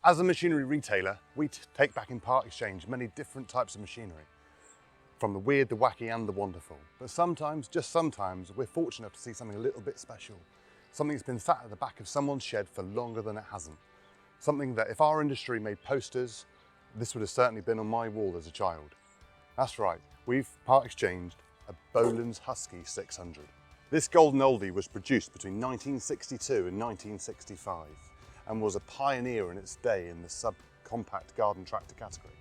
As a machinery retailer, we take back in part exchange many different types of machinery, from the weird, the wacky and the wonderful. But sometimes, just sometimes, we're fortunate to see something a little bit special. Something that's been sat at the back of someone's shed for longer than it hasn't. Something that if our industry made posters, this would have certainly been on my wall as a child. That's right, we've part exchanged a Bolens Husky 600. This golden oldie was produced between 1962 and 1965 and was a pioneer in its day in the subcompact garden tractor category.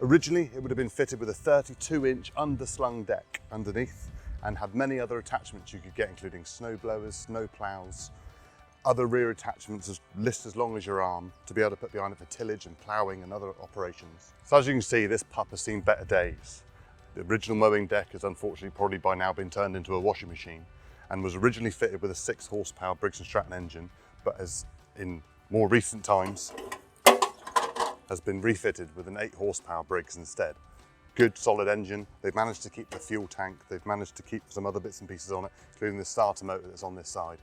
Originally, it would have been fitted with a 32-inch underslung deck underneath and had many other attachments you could get, including snow blowers, snow ploughs, other rear attachments as list as long as your arm to be able to put behind it for tillage and ploughing and other operations. So as you can see, this pup has seen better days. The original mowing deck has unfortunately probably by now been turned into a washing machine and was originally fitted with a 6 horsepower Briggs & Stratton engine, but as in more recent times has been refitted with an 8 horsepower Briggs instead. Good solid engine. They've managed to keep the fuel tank. They've managed to keep some other bits and pieces on it, including the starter motor that's on this side.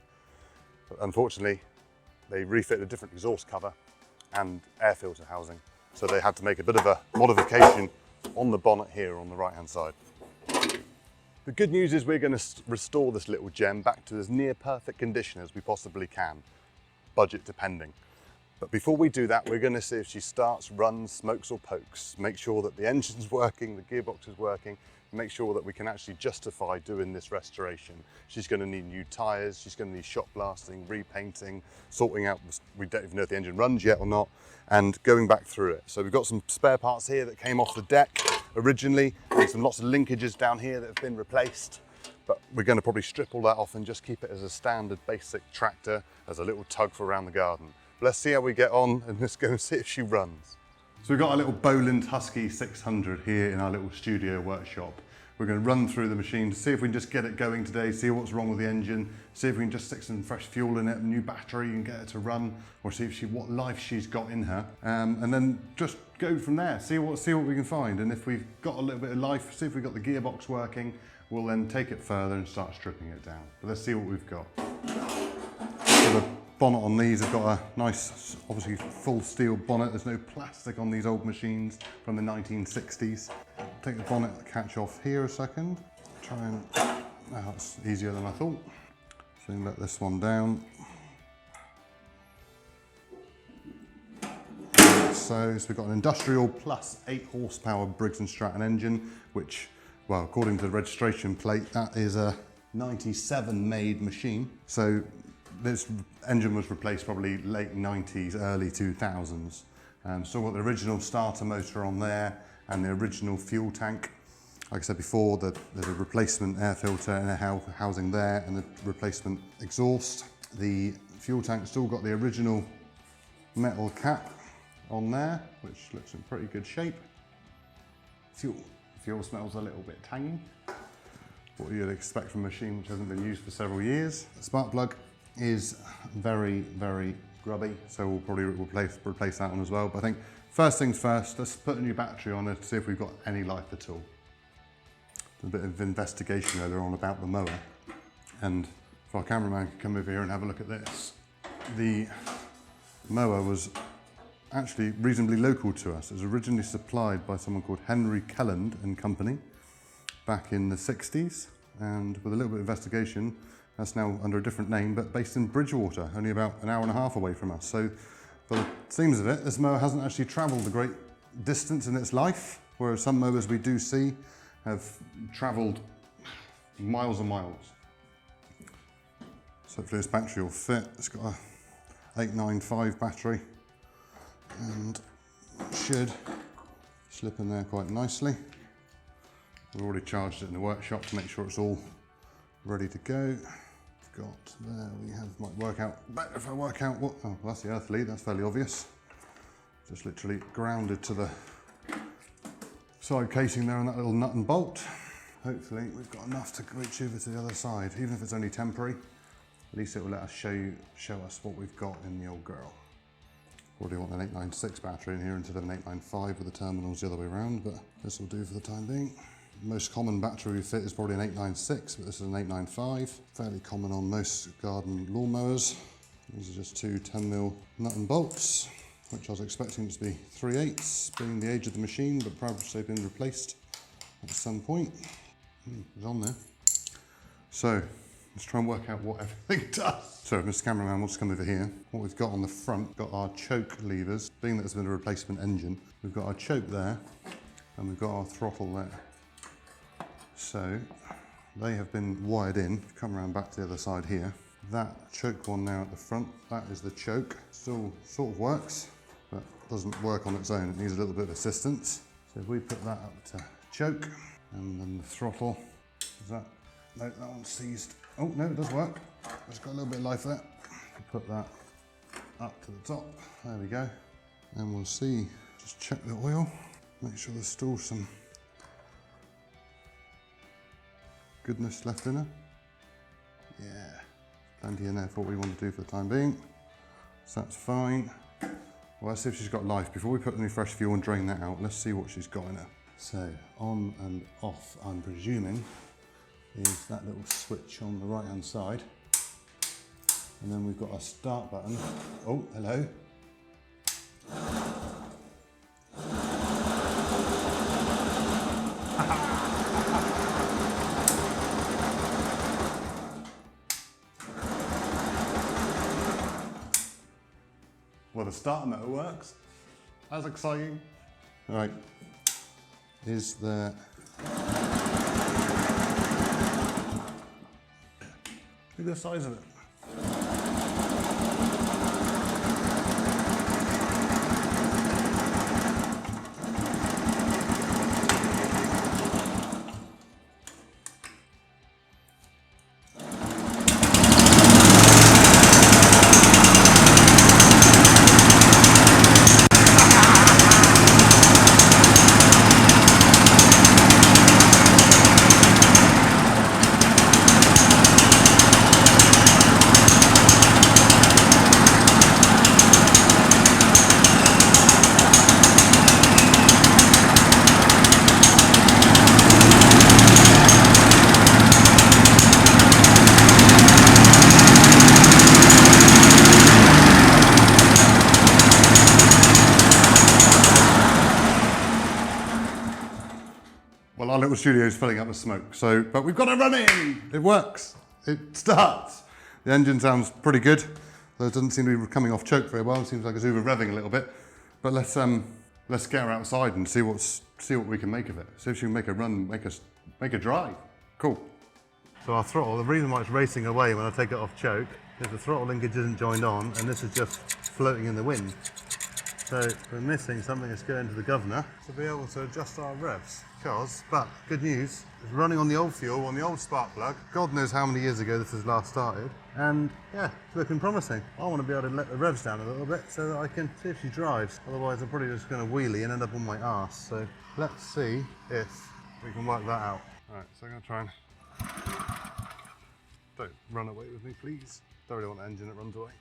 But unfortunately, they refitted a different exhaust cover and air filter housing. So they had to make a bit of a modification on the bonnet here on the right hand side. The good news is we're going to restore this little gem back to as near perfect condition as we possibly can, budget depending. But before we do that, we're going to see if she starts, runs, smokes or pokes, make sure that the engine's working, the gearbox is working, make sure that we can actually justify doing this restoration. She's going to need new tyres, she's going to need shop blasting, repainting, sorting out, we don't even know if the engine runs yet or not, and going back through it. So we've got some spare parts here that came off the deck originally, and some lots of linkages down here that have been replaced. But we're going to probably strip all that off and just keep it as a standard basic tractor, as a little tug for around the garden. But let's see how we get on and let's go and see if she runs. So we've got our little Bolens Husky 600 here in our little studio workshop. We're going to run through the machine to see if we can just get it going today, see what's wrong with the engine, see if we can just stick some fresh fuel in it, a new battery and get it to run, or see if what life she's got in her, and then just go from there, see what we can find. And if we've got a little bit of life, see if we've got the gearbox working, we'll then take it further and start stripping it down. But let's see what we've got. So the bonnet on these have got a nice, obviously full steel bonnet. There's no plastic on these old machines from the 1960s. Take the bonnet catch off here a second. Try and, that's easier than I thought. So let this one down. So we've got an industrial plus 8 horsepower Briggs & Stratton engine, which, well, according to the registration plate, that is a 97 made machine. So this engine was replaced probably late 90s, early 2000s. So we've got the original starter motor on there and the original fuel tank. Like I said before, there's a replacement air filter and a housing there and the replacement exhaust. The fuel tank's still got the original metal cap on there, which looks in pretty good shape. Fuel smells a little bit tangy. What you'd expect from a machine which hasn't been used for several years. The spark plug is very, very grubby, so we'll probably replace that one as well. But I think first things first, let's put a new battery on it to see if we've got any life at all. Did a bit of investigation earlier on about the mower, and if our cameraman could come over here and have a look at this. The mower was actually reasonably local to us. It was originally supplied by someone called Henry Kelland and Company back in the 60s, and with a little bit of investigation, that's now under a different name, but based in Bridgewater, only about an hour and a half away from us. So by the seams of it, this mower hasn't actually travelled a great distance in its life, whereas some mowers we do see have travelled miles and miles. So hopefully this battery will fit. It's got a 895 battery and should slip in there quite nicely. We've already charged it in the workshop to make sure it's all ready to go. Got there, we have, might work out better if I work out what, oh, well, that's the earth lead, that's fairly obvious. Just literally grounded to the side casing there on that little nut and bolt. Hopefully we've got enough to reach over to the other side, even if it's only temporary. At least it will let us show us what we've got in the old girl. Probably want an 896 battery in here instead of an 895 with the terminals the other way around, but this will do for the time being. Most common battery we fit is probably an 896, but this is an 895. Fairly common on most garden lawnmowers. These are just two 10mm nut and bolts. which I was expecting to be 3/8, being the age of the machine, but probably they've been replaced at some point. It's on there. So let's try and work out what everything does. So Mr. Cameraman, we'll just come over here. What we've got on the front, got our choke levers. Being that it's been a replacement engine, we've got our choke there, and we've got our throttle there. So they have been wired in. Come around back to the other side here. That choke one now at the front, that is the choke. Still sort of works, but doesn't work on its own. It needs a little bit of assistance. So if we put that up to choke, and then the throttle, is that, no, that one's seized. Oh, no, it does work. It's got a little bit of life there. Put that up to the top. There we go. And we'll see, just check the oil. Make sure there's still some goodness left in her. Yeah, plenty in there for what we want to do for the time being. So that's fine. Well, let's see if she's got life. Before we put any fresh fuel and drain that out, let's see what she's got in her. So on and off, I'm presuming, is that little switch on the right hand side. And then we've got our start button. Oh, hello. Well, the starter motor works. That's exciting. All right. Is there... Look at the size of it. Well, our little studio is filling up with smoke, but we've got it running! It works. It starts. The engine sounds pretty good, though it doesn't seem to be coming off choke very well. It seems like it's over revving a little bit. But let's get her outside and see what we can make of it. See if she can make a run, make a drive. Cool. So our throttle, the reason why it's racing away when I take it off choke is the throttle linkage isn't joined on, and this is just floating in the wind. So we're missing something that's going to the governor to be able to adjust our revs. But good news, it's running on the old fuel, on the old spark plug. God knows how many years ago this was last started. And yeah, it's looking promising. I want to be able to let the revs down a little bit so that I can see if she drives. Otherwise I'm probably just going to wheelie and end up on my arse. So let's see if we can work that out. All right, so I'm going to try and... Don't run away with me, please. Don't really want an engine that runs away.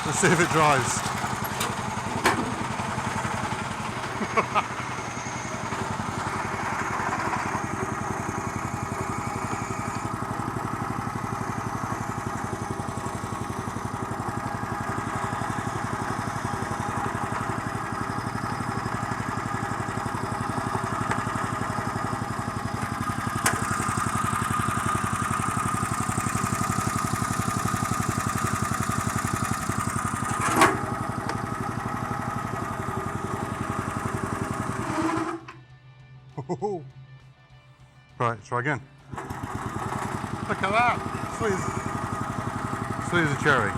Let's see if it drives. Right, try again. Look at that! Sweet as a cherry.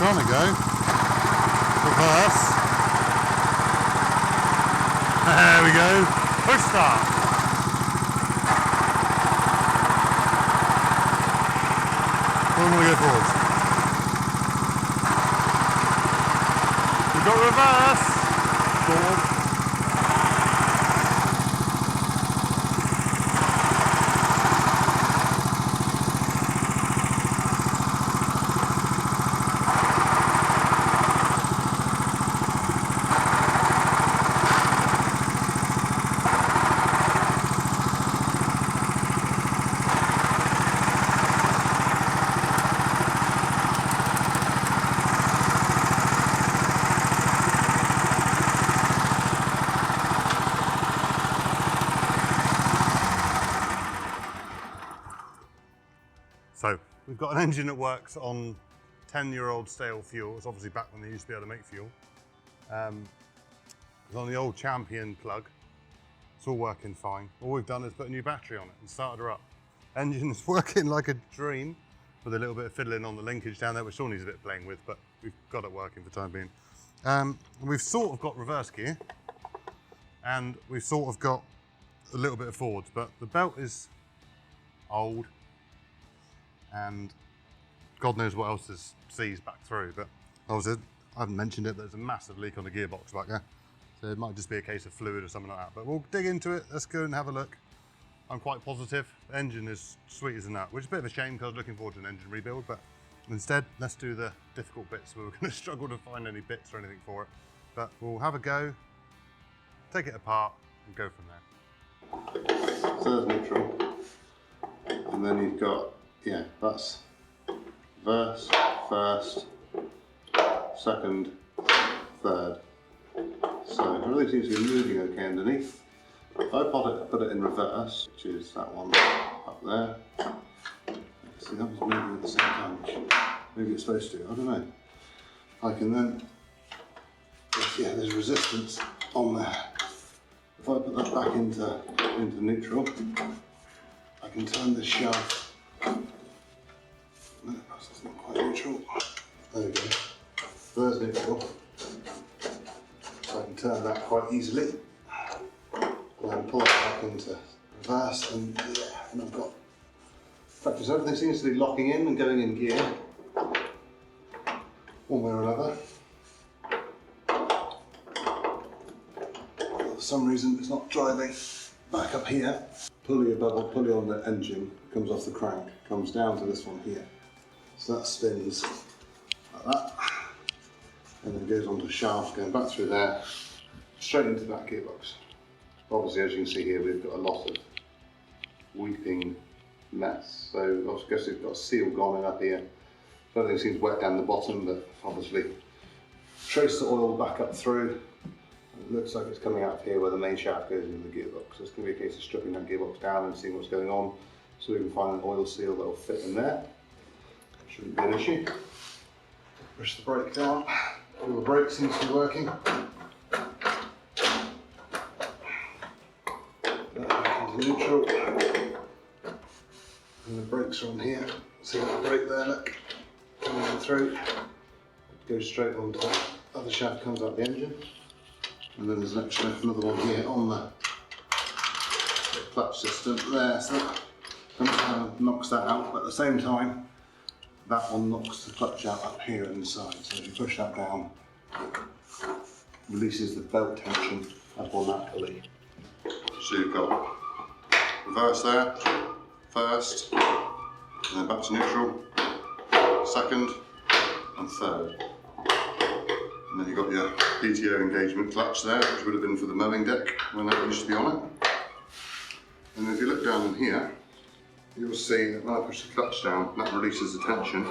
trying to go. Reverse. There we go. Push start. Don't want to go forwards. We've got reverse. Forward. So we've got an engine that works on 10-year-old stale fuel. It's obviously back when they used to be able to make fuel. It's on the old Champion plug. It's all working fine. All we've done is put a new battery on it and started her up. Engine's working like a dream with a little bit of fiddling on the linkage down there, which still needs a bit of playing with, but we've got it working for the time being. We've sort of got reverse gear and we've sort of got a little bit of forwards, but the belt is old. And God knows what else is seized back through, but obviously I haven't mentioned it, but there's a massive leak on the gearbox back there. So it might just be a case of fluid or something like that, but we'll dig into it. Let's go and have a look. I'm quite positive. The engine is sweet as a nut, which is a bit of a shame because I was looking forward to an engine rebuild, but instead, let's do the difficult bits where we're going to struggle to find any bits or anything for it. But we'll have a go, take it apart and go from there. So there's neutral. And then you've got, yeah, that's reverse, first, second, third. So everything seems to be moving okay underneath. If I put it in reverse, which is that one up there. See, that was moving at the same time, which maybe it's supposed to, I don't know. I can then, yeah, there's resistance on there. If I put that back into neutral, I can turn this shaft. No, that's not quite neutral. There we go. There's neutral. So I can turn that quite easily. And then pull it back into reverse, and yeah, and I've got. In fact, everything seems to be locking in and going in gear, one way or another. For some reason, it's not driving back up here. Pulley above, pulley on the engine comes off the crank, comes down to this one here. So that spins like that, and then goes onto a shaft going back through there, straight into that gearbox. Obviously, as you can see here, we've got a lot of weeping mess. So I guess we've got a seal gone in up here. Everything seems wet down the bottom, but obviously trace the oil back up through. It looks like it's coming out of here where the main shaft goes into the gearbox. So it's going to be a case of stripping that gearbox down and seeing what's going on, so we can find an oil seal that will fit in there. Shouldn't be an issue. Push the brake down. All the brake seems to be working. Back into neutral. And the brakes are on here. See that brake there, look. Coming through. It goes straight onto the other shaft, comes out the engine. And then there's another one here on the clutch system there. So that kind of knocks that out, but at the same time, that one knocks the clutch out up here inside. So if you push that down, it releases the belt tension up on that pulley. So you've got reverse there, first, and then back to neutral, second, and third. And then you've got your PTO engagement clutch there, which would have been for the mowing deck when that used to be on it. And if you look down in here, you'll see that when I push the clutch down, that releases the tension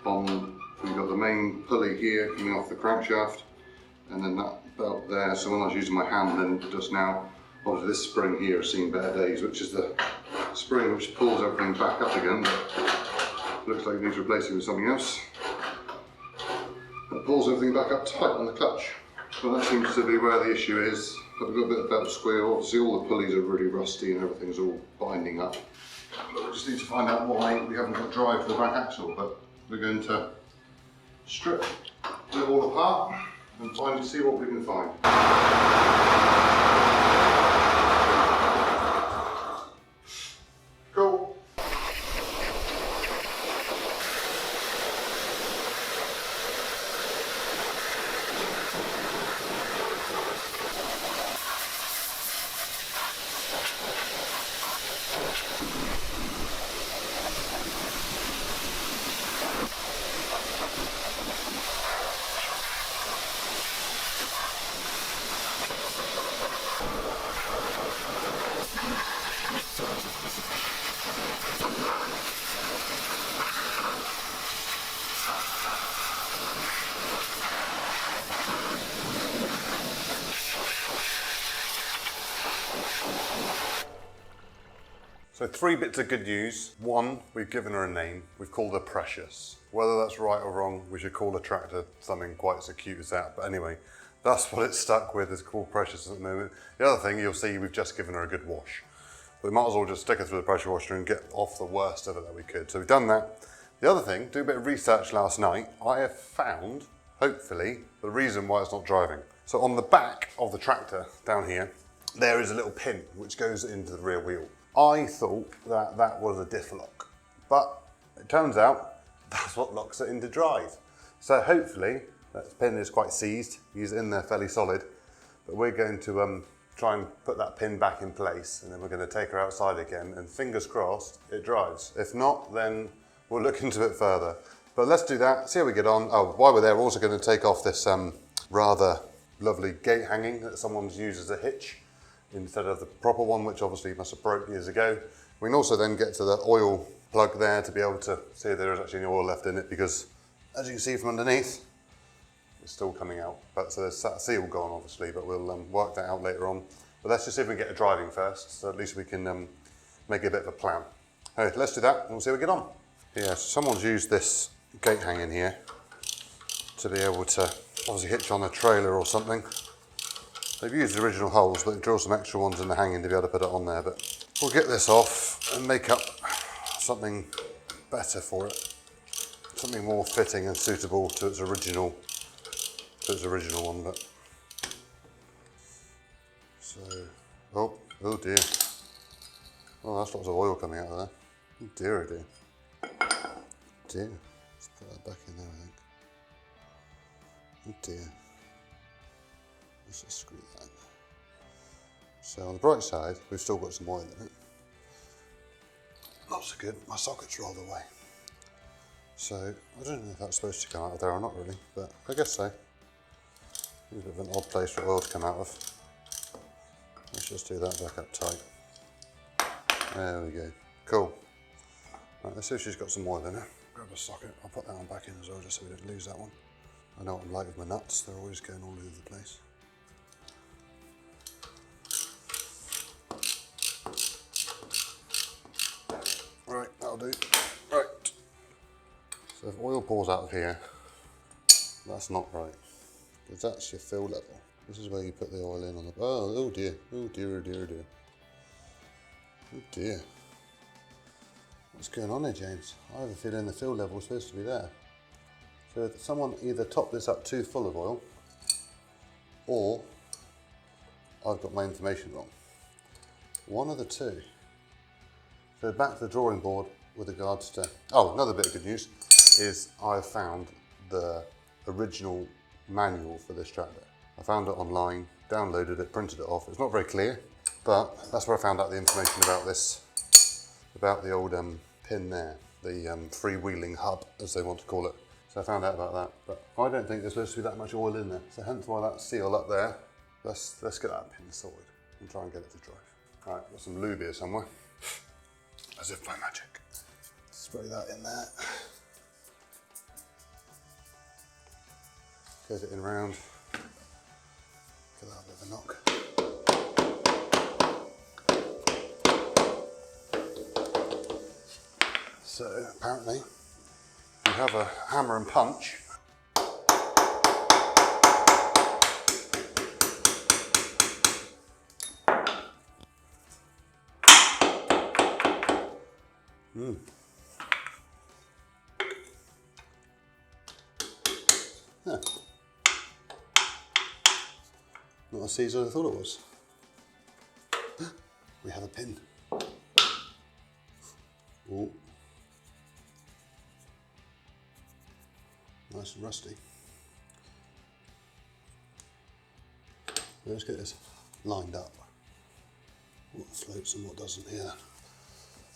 on, you've got the main pulley here coming off the crankshaft, and then that belt there. So when I was using my hand then just now, obviously this spring here has seen better days, which is the spring which pulls everything back up again, but looks like it needs replacing with something else. It pulls everything back up tight on the clutch. So that seems to be where the issue is. But we've got a bit of belt squeal. Obviously all the pulleys are really rusty and everything's all binding up. But we just need to find out why we haven't got drive for the back axle, but we're going to strip it all apart and see what we can find. Cool. So 3 bits of good news. 1, we've given her a name. We've called her Precious. Whether that's right or wrong, we should call a tractor something quite so cute as that. But anyway, that's what it's stuck with, is called Precious at the moment. The other thing, you'll see we've just given her a good wash. We might as well just stick her through the pressure washer and get off the worst of it that we could. So we've done that. The other thing, do a bit of research last night, I have found, hopefully, the reason why it's not driving. So on the back of the tractor, down here, there is a little pin which goes into the rear wheel. I thought that that was a diff lock, but it turns out that's what locks it into drive. So hopefully, that pin is quite seized, use it in there fairly solid, but we're going to try and put that pin back in place, and then we're going to take her outside again, and fingers crossed, it drives. If not, then we'll look into it further. But let's do that, see how we get on. Oh, while we're there, we're also going to take off this rather lovely gate hanging that someone's used as a hitch, instead of the proper one, which obviously must have broke years ago. We can also then get to the oil plug there to be able to see if there is actually any oil left in it, because as you can see from underneath, it's still coming out. But so there's that seal gone obviously, but we'll work that out later on. But let's just see if we can get it driving first, so at least we can make a bit of a plan. Okay, let's do that and we'll see how we get on. Yeah, so someone's used this gate hanging here to be able to obviously hitch on a trailer or something. They've used the original holes, but they've drilled some extra ones in the hanging to be able to put it on there. But we'll get this off and make up something better for it. Something more fitting and suitable to its original one. But so, oh dear. Oh, that's lots of oil coming out of there. Oh dear, oh dear. Dear. Let's put that back in there, I think. Oh dear. Let's just screw that in. So on the bright side, we've still got some oil in it. Not so good, my socket's rolled away. So I don't know if that's supposed to come out of there or not really, but I guess so. It's a bit of an odd place for oil to come out of. Let's just do that back up tight. There we go, cool. Right, let's see if she's got some oil in her. Grab a socket, I'll put that one back in as well just so we don't lose that one. I know what I'm like with my nuts, they're always going all over the place. Right, that'll do. Right. So if oil pours out of here, that's not right, because that's your fill level. This is where you put the oil in on the, oh dear, oh dear, oh dear, oh dear. Oh dear. What's going on here, James? I have a feeling the fill level is supposed to be there. So someone either topped this up too full of oil, or I've got my information wrong. One of the two. So back to the drawing board with regards to, oh, another bit of good news is I've found the original manual for this tractor. I found it online, downloaded it, printed it off. It's not very clear, but that's where I found out the information about this, about the old pin there, the freewheeling hub, as they want to call it. So I found out about that, but I don't think there's supposed to be that much oil in there. So hence why that seal up there. Let's get that pin sorted and try and get it to drive. All right, got some lube here somewhere. As if by magic. Spray that in there. Get it in round. Give that a bit of a knock. So apparently you have a hammer and punch. Yeah. Not as easy as I thought it was. We have a pin. Ooh. Nice and rusty. Let's get this lined up. What floats and what doesn't here.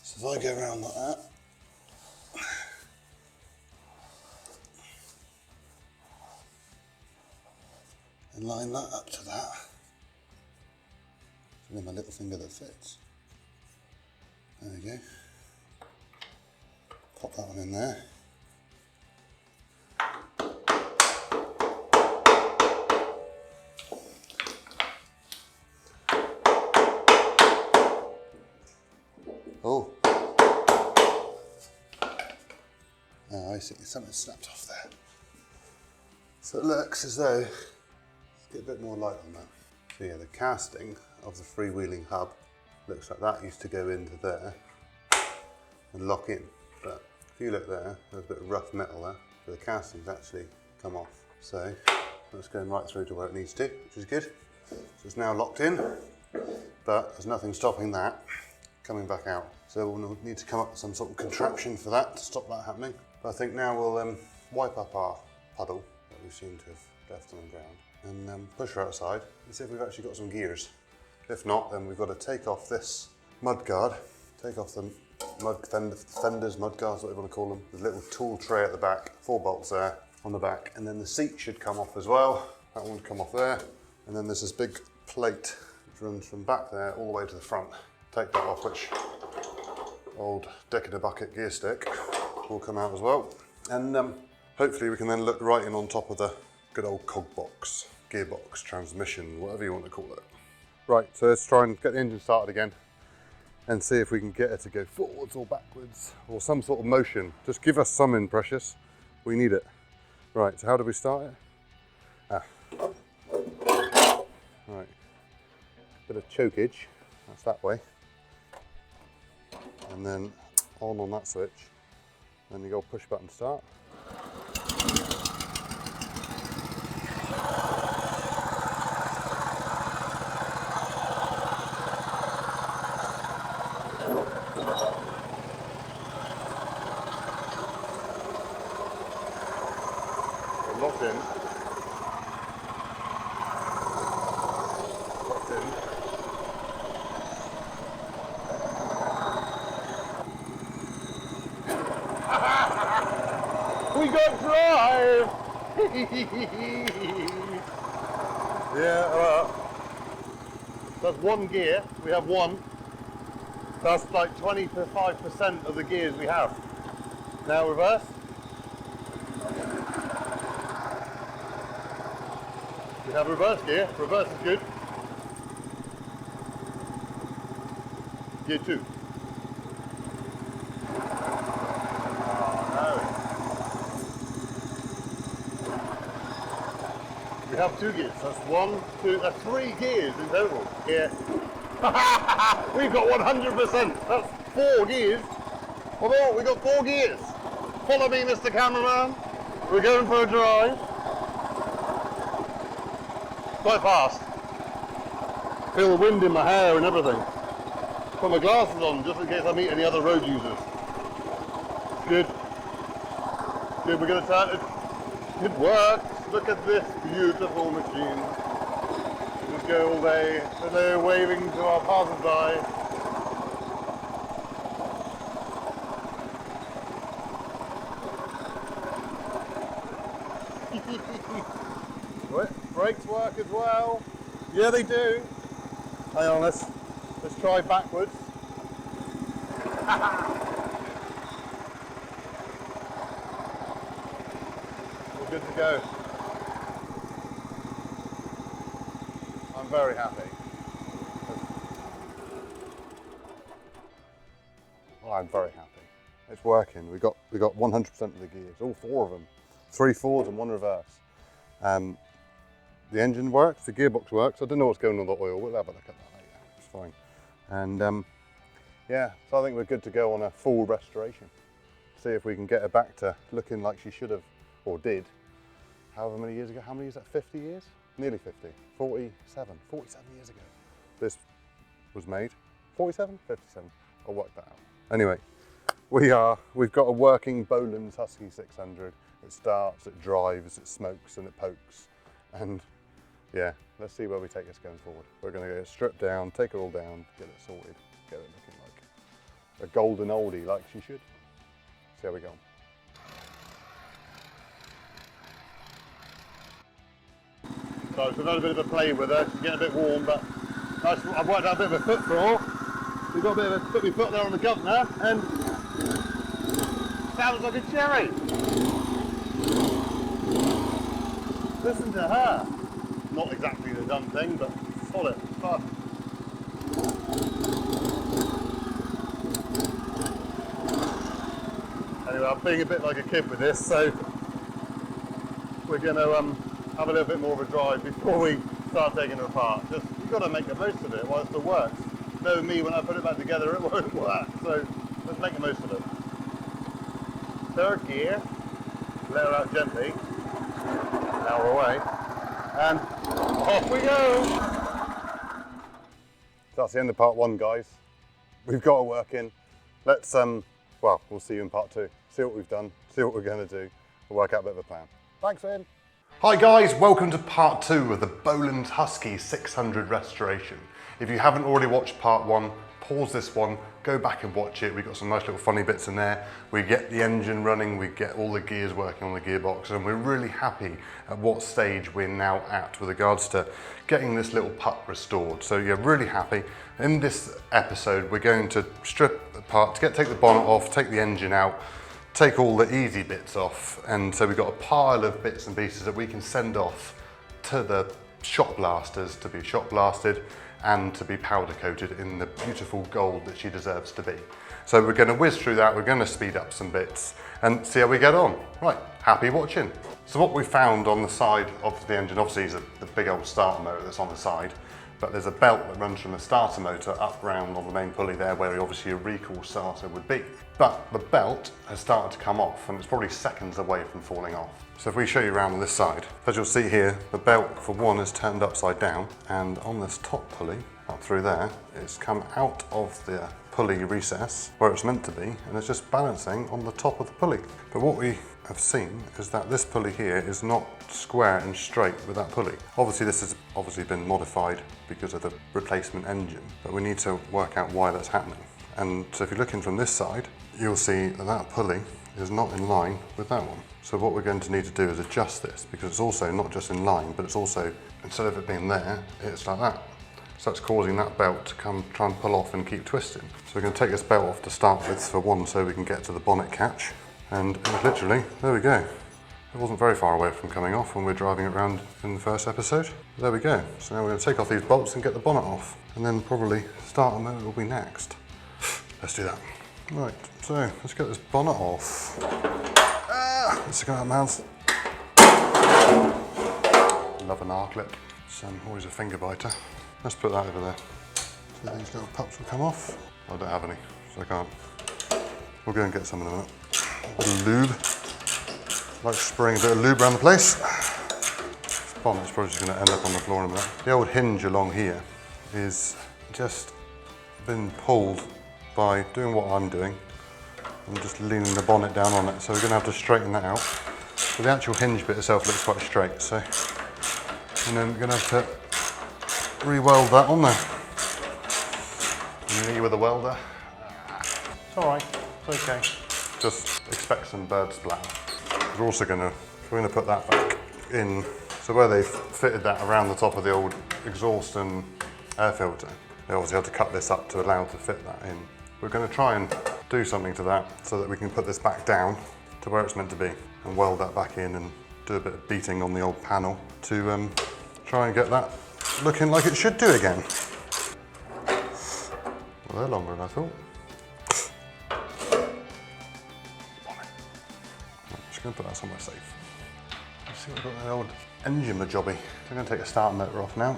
So if I go around like that, and line that up to that, so then my little finger that fits. There we go. Pop that one in there. Oh. Oh, I see something snapped off there. So it looks as though, let's get a bit more light on that. So yeah, the casting of the freewheeling hub looks like that used to go into there and lock in. But if you look there, there's a bit of rough metal there. So the casting's actually come off. So that's going right through to where it needs to, which is good. So it's now locked in, but there's nothing stopping that coming back out. So we'll need to come up with some sort of contraption for that to stop that happening. But I think now we'll wipe up our puddle that we seem to have left on the ground and push her outside and see if we've actually got some gears. If not, then we've got to take off this mud guard, take off the fenders, mud guards, whatever you want to call them. There's a little tool tray at the back, 4 bolts there on the back, and then the seat should come off as well. That one would come off there, and then there's this big plate which runs from back there all the way to the front. Take that off, which old Decade bucket gear stick will come out as well, and hopefully we can then look right in on top of the good old cog box, gearbox, transmission, whatever you want to call it. Right, so let's try and get the engine started again and see if we can get it to go forwards or backwards or some sort of motion. Just give us some in, precious. We need it. Right, so how do we start it? Right, bit of chokeage, that's that way. And then on that switch, then you go push button start. We're locked in. Locked in. We got drive! Yeah, that's one gear. We have one. That's like 25% of the gears we have. Now reverse. We have reverse gear. Reverse is good. Gear 2. We have 2 gears. That's 1, 2, that's 3 gears in total. Yeah. We've got 100%. That's 4 gears. Although we got 4 gears. Follow me, Mr. Cameraman. We're going for a drive. Quite fast. Feel the wind in my hair and everything. Put my glasses on just in case I meet any other road users. Good. Good, we're going to turn it. It works. Look at this beautiful machine. Just go all day. And they're waving to our passers-by. Brakes work as well. Yeah, they do. Hang on, let's try backwards. We're good to go. I'm very happy. Oh, I'm very happy. It's working. We got 100% of the gears, all 4 of them, 3 forwards and 1 reverse. The engine works, the gearbox works. I don't know what's going on with the oil. We'll have a look at that later. It's fine. And yeah, so I think we're good to go on a full restoration. See if we can get her back to looking like she should have or did however many years ago. How many is that? 50 years? Nearly 50. 47 years ago. This was made. 47? 57. I'll work that out. Anyway, we've got a working Bolens Husky 600. It starts, it drives, it smokes and it pokes. And yeah, let's see where we take this going forward. We're going to get it stripped down, take it all down, get it sorted, get it looking like a golden oldie like she should. See how we go. So we've had a bit of a play with her. She's getting a bit warm, but nice. I've worked out a bit of a foot thaw. We've got a bit of a foot there on the governor, and sounds like a cherry. Listen to her. Not exactly the done thing, but solid, fun. Anyway, I'm being a bit like a kid with this, so we're going to have a little bit more of a drive before we start taking it apart. Just, you've got to make the most of it while it still works. Know me, when I put it back together, it won't work, so let's make the most of it. Third gear, let her out gently, now we're away, and off we go! So that's the end of part one, guys. We've got to work in. Let's, well, we'll see you in part two. See what we've done, see what we're going to do, we'll work out a bit of a plan. Thanks, Finn. Hi guys, welcome to part two of the Bolens Husky 600 restoration. If you haven't already watched part one, pause this one, go back and watch it. We've got some nice little funny bits in there. We get the engine running, we get all the gears working on the gearbox, and we're really happy at what stage we're now at with regards to getting this little pup restored. So yeah, really happy. In this episode, we're going to strip apart, take the bonnet off, take the engine out, take all the easy bits off, and so we've got a pile of bits and pieces that we can send off to the shot blasters to be shot blasted and to be powder coated in the beautiful gold that she deserves to be. So we're going to whiz through that, we're going to speed up some bits and see how we get on. Right, happy watching. So what we found on the side of the engine, obviously is the big old starter motor that's on the side, but there's a belt that runs from the starter motor up round on the main pulley there where obviously a recoil starter would be. But the belt has started to come off and it's probably seconds away from falling off. So if we show you around on this side, as you'll see here, the belt for one is turned upside down, and on this top pulley, up through there, it's come out of the pulley recess where it's meant to be, and it's just balancing on the top of the pulley. But what we have seen is that this pulley here is not square and straight with that pulley. Obviously this has obviously been modified because of the replacement engine, but we need to work out why that's happening. And so if you're looking from this side, you'll see that that pulley is not in line with that one. So what we're going to need to do is adjust this, because it's also not just in line, but it's also, instead of it being there, it's like that. So that's causing that belt to come try and pull off and keep twisting. So we're going to take this belt off to start with for one, so we can get to the bonnet catch. And literally, there we go. It wasn't very far away from coming off when we were driving it around in the first episode. There we go. So now we're going to take off these bolts and get the bonnet off. And then probably starter motor will be next. Let's do that. Right, so let's get this bonnet off. Let's go out, mouth. Love an R-clip. It's always a finger biter. Let's put that over there. So these little pups will come off. I don't have any, so I can't. We'll go and get some in a minute. A bit of lube. I like spraying a bit of lube around the place. This bonnet's probably just going to end up on the floor in a minute. The old hinge along here is just been pulled by doing what I'm doing. I'm just leaning the bonnet down on it, so we're going to have to straighten that out. But the actual hinge bit itself looks quite straight, so. And then we're going to have to re-weld that on there. Me with a welder. It's alright, it's okay. Just expect some bird splatter. We're also going to put that back in. So where they've fitted that around the top of the old exhaust and air filter, they obviously had to cut this up to allow to fit that in. We're going to try and do something to that so that we can put this back down to where it's meant to be and weld that back in and do a bit of beating on the old panel to try and get that looking like it should do again. Well, they're longer than I thought. I'm just going to put that somewhere safe. Let's see what we've got the old engine jobby. So I'm going to take the starter motor off now.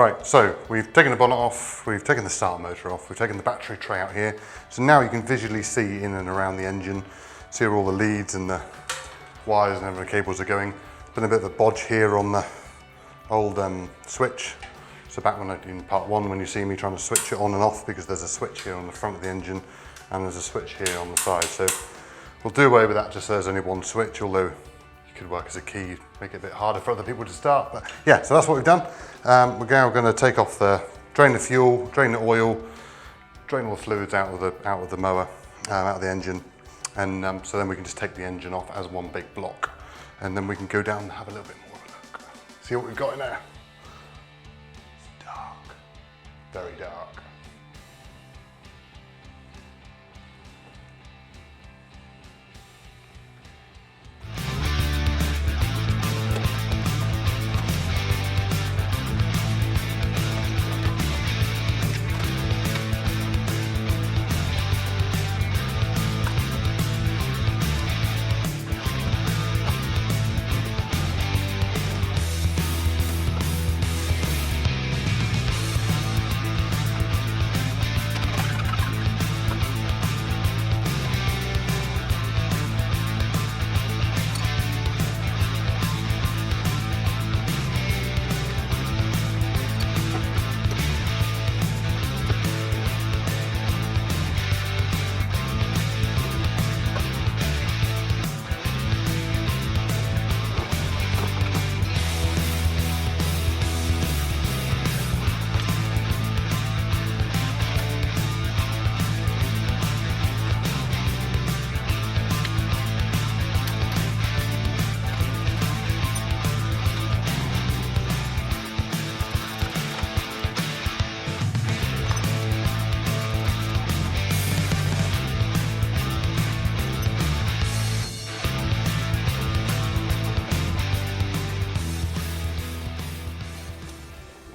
Right, so we've taken the bonnet off, we've taken the starter motor off, we've taken the battery tray out here. So now you can visually see in and around the engine, see where all the leads and the wires and everything, the cables are going. Been a bit of a bodge here on the old switch. So back when in part one, when you see me trying to switch it on and off, because there's a switch here on the front of the engine and there's a switch here on the side. So we'll do away with that just so there's only one switch, although you could work as a key, make it a bit harder for other people to start. But yeah, so that's what we've done. We're now going to take off drain the fuel, drain the oil, drain all the fluids out of the mower, out of the engine. And so then we can just take the engine off as one big block. And then we can go down and have a little bit more of a look. See what we've got in there. It's dark, very dark.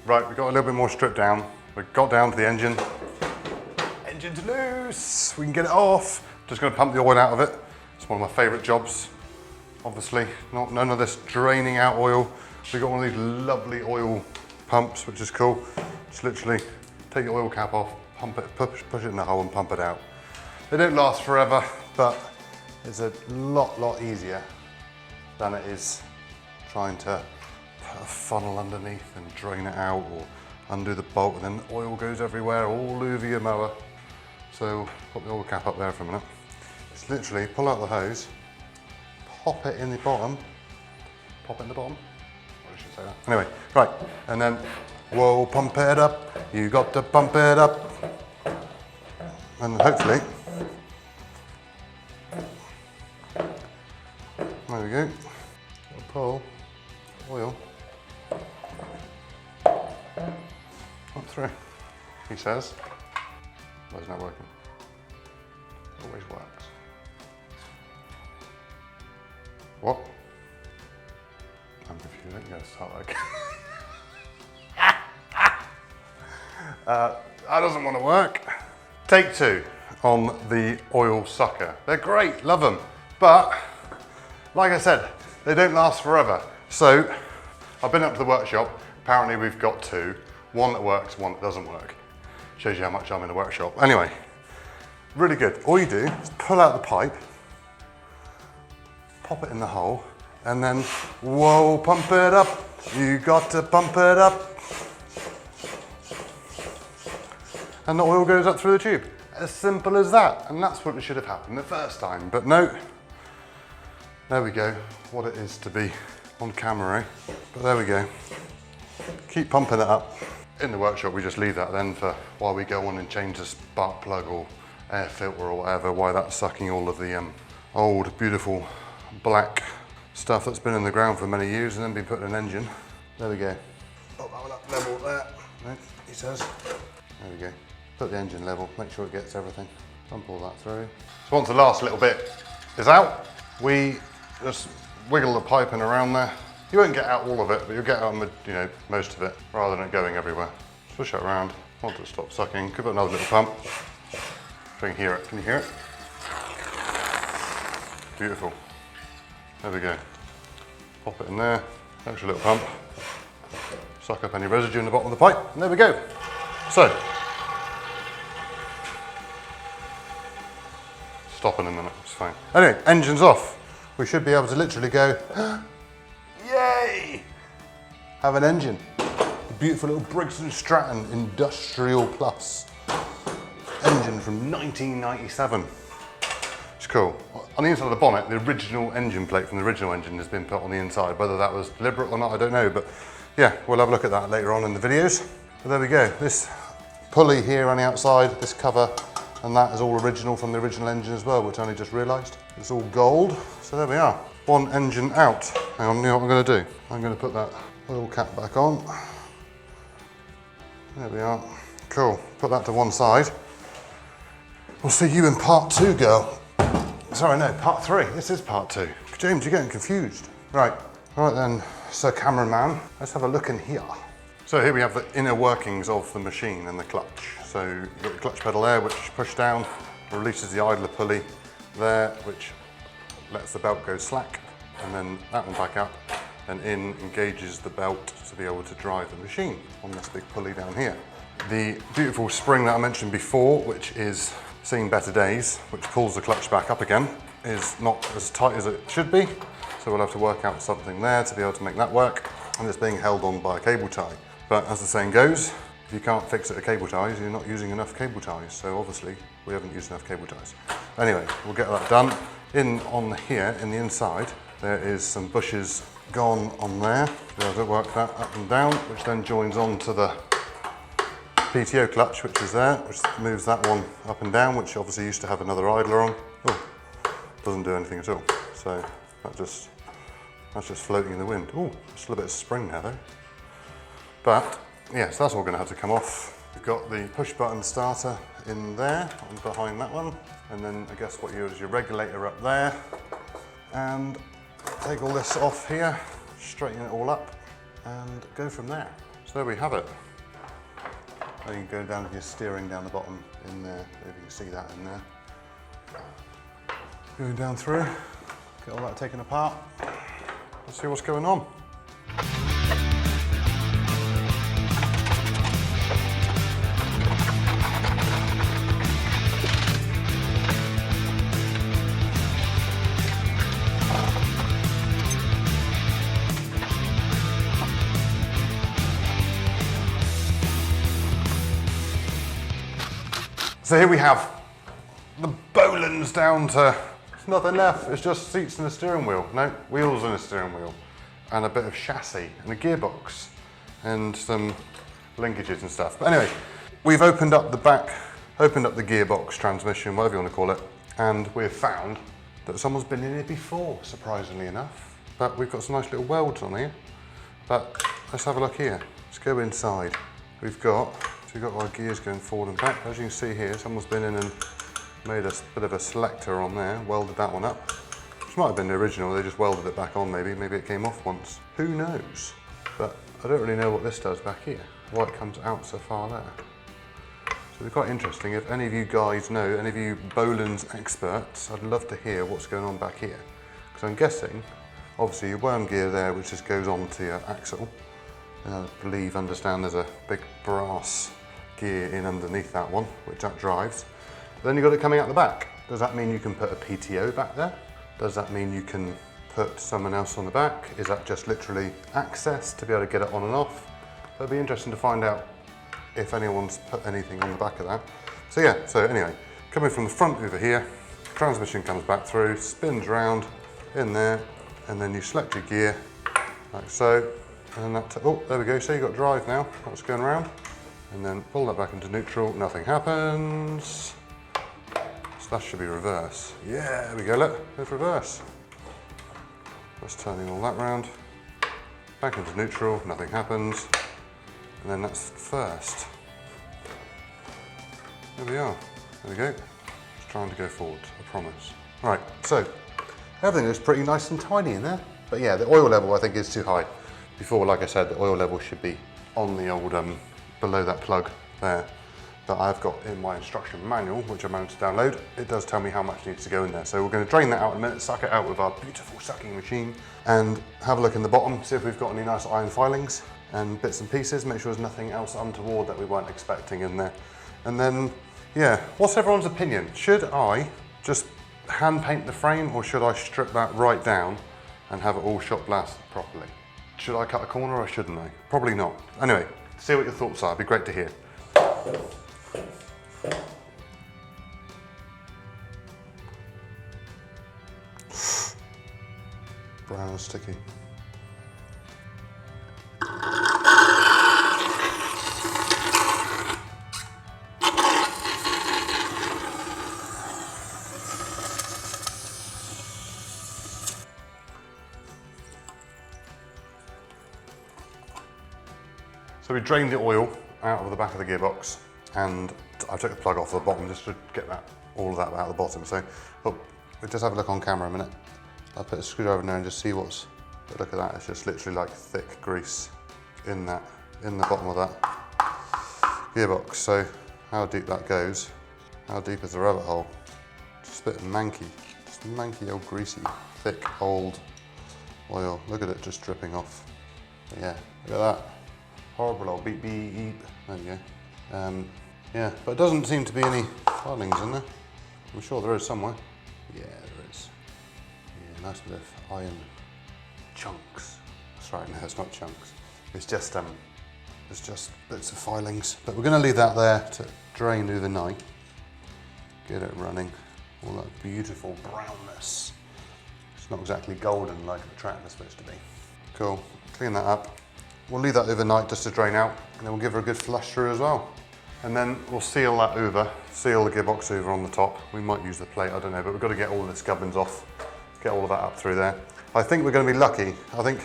Right, we got a little bit more stripped down. We got down to the engine. Engine's loose. We can get it off. Just going to pump the oil out of it. It's one of my favourite jobs. Obviously, none of this draining out oil. We've got one of these lovely oil pumps, which is cool. Just literally take the oil cap off, pump it, push it in the hole and pump it out. They don't last forever, but it's a lot easier than it is trying to put a funnel underneath and drain it out, or undo the bolt and then oil goes everywhere all over your mower. So put the oil cap up there for a minute. Just literally pull out the hose, pop it in the bottom, pop it in the bottom. I should say that. Anyway, right, and then whoa, pump it up. You got to pump it up, and hopefully there we go. Pull oil up through, he says. Why is it not working? It always works. What? I'm confused. I'm going to start like that doesn't want to work. Take two on the oil sucker. They're great, love them, but like I said, they don't last forever. So I've been up to the workshop. Apparently we've got two, one that works, one that doesn't work. Shows you how much I'm in the workshop. Anyway, really good. All you do is pull out the pipe, pop it in the hole, and then whoa, pump it up. You got to pump it up. And the oil goes up through the tube. As simple as that. And that's what should have happened the first time. But no, there we go. What it is to be on camera, eh? But there we go. Keep pumping it up. In the workshop, we just leave that then for while we go on and change the spark plug or air filter or whatever, while that's sucking all of the old, beautiful black stuff that's been in the ground for many years and then been put in an engine. There we go. Put that one up level there, right, he says. There we go. Put the engine level, make sure it gets everything. Pump all that through. So once the last little bit is out, we just wiggle the piping around there. You won't get out all of it, but you'll get out most of it, rather than it going everywhere. Push it around, once it stops sucking, give it another little pump. So you can hear it. Can you hear it? Beautiful. There we go. Pop it in there, extra little pump. suck up any residue in the bottom of the pipe, and there we go. So, stop in a minute, it's fine. Anyway, engine's off. We should be able to literally go, yay! Have an engine. A beautiful little Briggs & Stratton Industrial Plus engine from 1997. It's cool. On the inside of the bonnet, the original engine plate from the original engine has been put on the inside. Whether that was deliberate or not, I don't know, but yeah, we'll have a look at that later on in the videos. But there we go. This pulley here on the outside, this cover, and that is all original from the original engine as well, which I only just realised. It's all gold, so there we are. One engine out. Hang on, you know what I'm going to do? I'm going to put that oil cap back on. There we are. Cool. Put that to one side. We'll see you in part 2, girl. Sorry, no, part 3. This is part 2. James, you're getting confused. Right then, Sir Cameraman, let's have a look in here. So here we have the inner workings of the machine and the clutch. So you've got the clutch pedal there, which push down, releases the idler pulley there, which lets the belt go slack, and then that one back up and in engages the belt to be able to drive the machine on this big pulley down here. The beautiful spring that I mentioned before, which is seen better days, which pulls the clutch back up again, is not as tight as it should be. So we'll have to work out something there to be able to make that work. And it's being held on by a cable tie. But as the saying goes, if you can't fix it with cable ties, you're not using enough cable ties. So obviously we haven't used enough cable ties. Anyway, we'll get that done. In on here, in the inside, there is some bushes gone on there. We'll have to work that up and down, which then joins on to the PTO clutch, which is there, which moves that one up and down, which obviously used to have another idler on. Oh, doesn't do anything at all. So that's just floating in the wind. Oh, still a bit of spring there though. But yes, that's all going to have to come off. We've got the push button starter in there and behind that one, and then I guess what you do is your regulator up there, and take all this off here, straighten it all up, and go from there. So there we have it. You can go down with your steering down the bottom in there, if you can see that in there. Going down through, get all that taken apart. Let's see what's going on. So here we have the Bolens down to, there's nothing left, it's just seats and a steering wheel. No, wheels and a steering wheel. And a bit of chassis and a gearbox and some linkages and stuff. But anyway, we've opened up the back, opened up the gearbox, transmission, whatever you want to call it, and we've found that someone's been in here before, surprisingly enough. But we've got some nice little welds on here. But let's have a look here. Let's go inside. We've got our gears going forward and back. As you can see here, someone's been in and made a bit of a selector on there, welded that one up. Which might have been the original, they just welded it back on maybe it came off once. Who knows? But I don't really know what this does back here, why it comes out so far there. So it's quite interesting. If any of you guys know, any of you Bolens experts, I'd love to hear what's going on back here. Because I'm guessing, obviously your worm gear there, which just goes on to your axle. And I understand there's a big brass gear in underneath that one, which that drives. Then you've got it coming out the back. Does that mean you can put a PTO back there? Does that mean you can put someone else on the back? Is that just literally access to be able to get it on and off? It'll be interesting to find out if anyone's put anything on the back of that. So yeah, so anyway, coming from the front over here, transmission comes back through, spins round in there, and then you select your gear, like so, and that, oh, there we go, so you've got drive now, that's going around, and then pull that back into neutral, nothing happens. So that should be reverse. Yeah, there we go, look, there's reverse. That's turning all that round, back into neutral, nothing happens, and then that's first. There we are, there we go. Just trying to go forward, I promise. Right, so everything is pretty nice and tidy in there, but yeah, the oil level I think is too high. Before, like I said, the oil level should be on the old, below that plug there. But I've got in my instruction manual, which I managed to download, it does tell me how much needs to go in there. So we're going to drain that out in a minute, suck it out with our beautiful sucking machine, and have a look in the bottom, see if we've got any nice iron filings. and bits and pieces, make sure there's nothing else untoward that we weren't expecting in there. And then, yeah, what's everyone's opinion? Should I just hand paint the frame, or should I strip that right down and have it all shot blasted properly? Should I cut a corner or shouldn't I? Probably not. Anyway, see what your thoughts are, it'd be great to hear. Brown and sticky. So we drained the oil out of the back of the gearbox, and I took the plug off the bottom just to get all of that out of the bottom. So look, we'll just have a look on camera a minute. I'll put a screwdriver in there and just see look at that, it's just literally like thick grease in the bottom of that gearbox. So how deep that goes, how deep is the rabbit hole? Just a bit manky, just manky old greasy, thick old oil. Look at it just dripping off. But yeah, look at that. Horrible old beep beep. There you go. Yeah, but it doesn't seem to be any filings in there. I'm sure there is somewhere. Yeah, there is. Yeah, nice bit of iron chunks. That's right, no, it's not chunks. It's just bits of filings. But we're going to leave that there to drain overnight. Get it running. All that beautiful brownness. It's not exactly golden like the tractor's supposed to be. Cool. Clean that up. We'll leave that overnight just to drain out, and then we'll give her a good flush through as well. And then we'll seal that over, seal the gearbox over on the top. We might use the plate, I don't know, but we've got to get all of the gubbins off, get all of that up through there. I think we're going to be lucky. I think,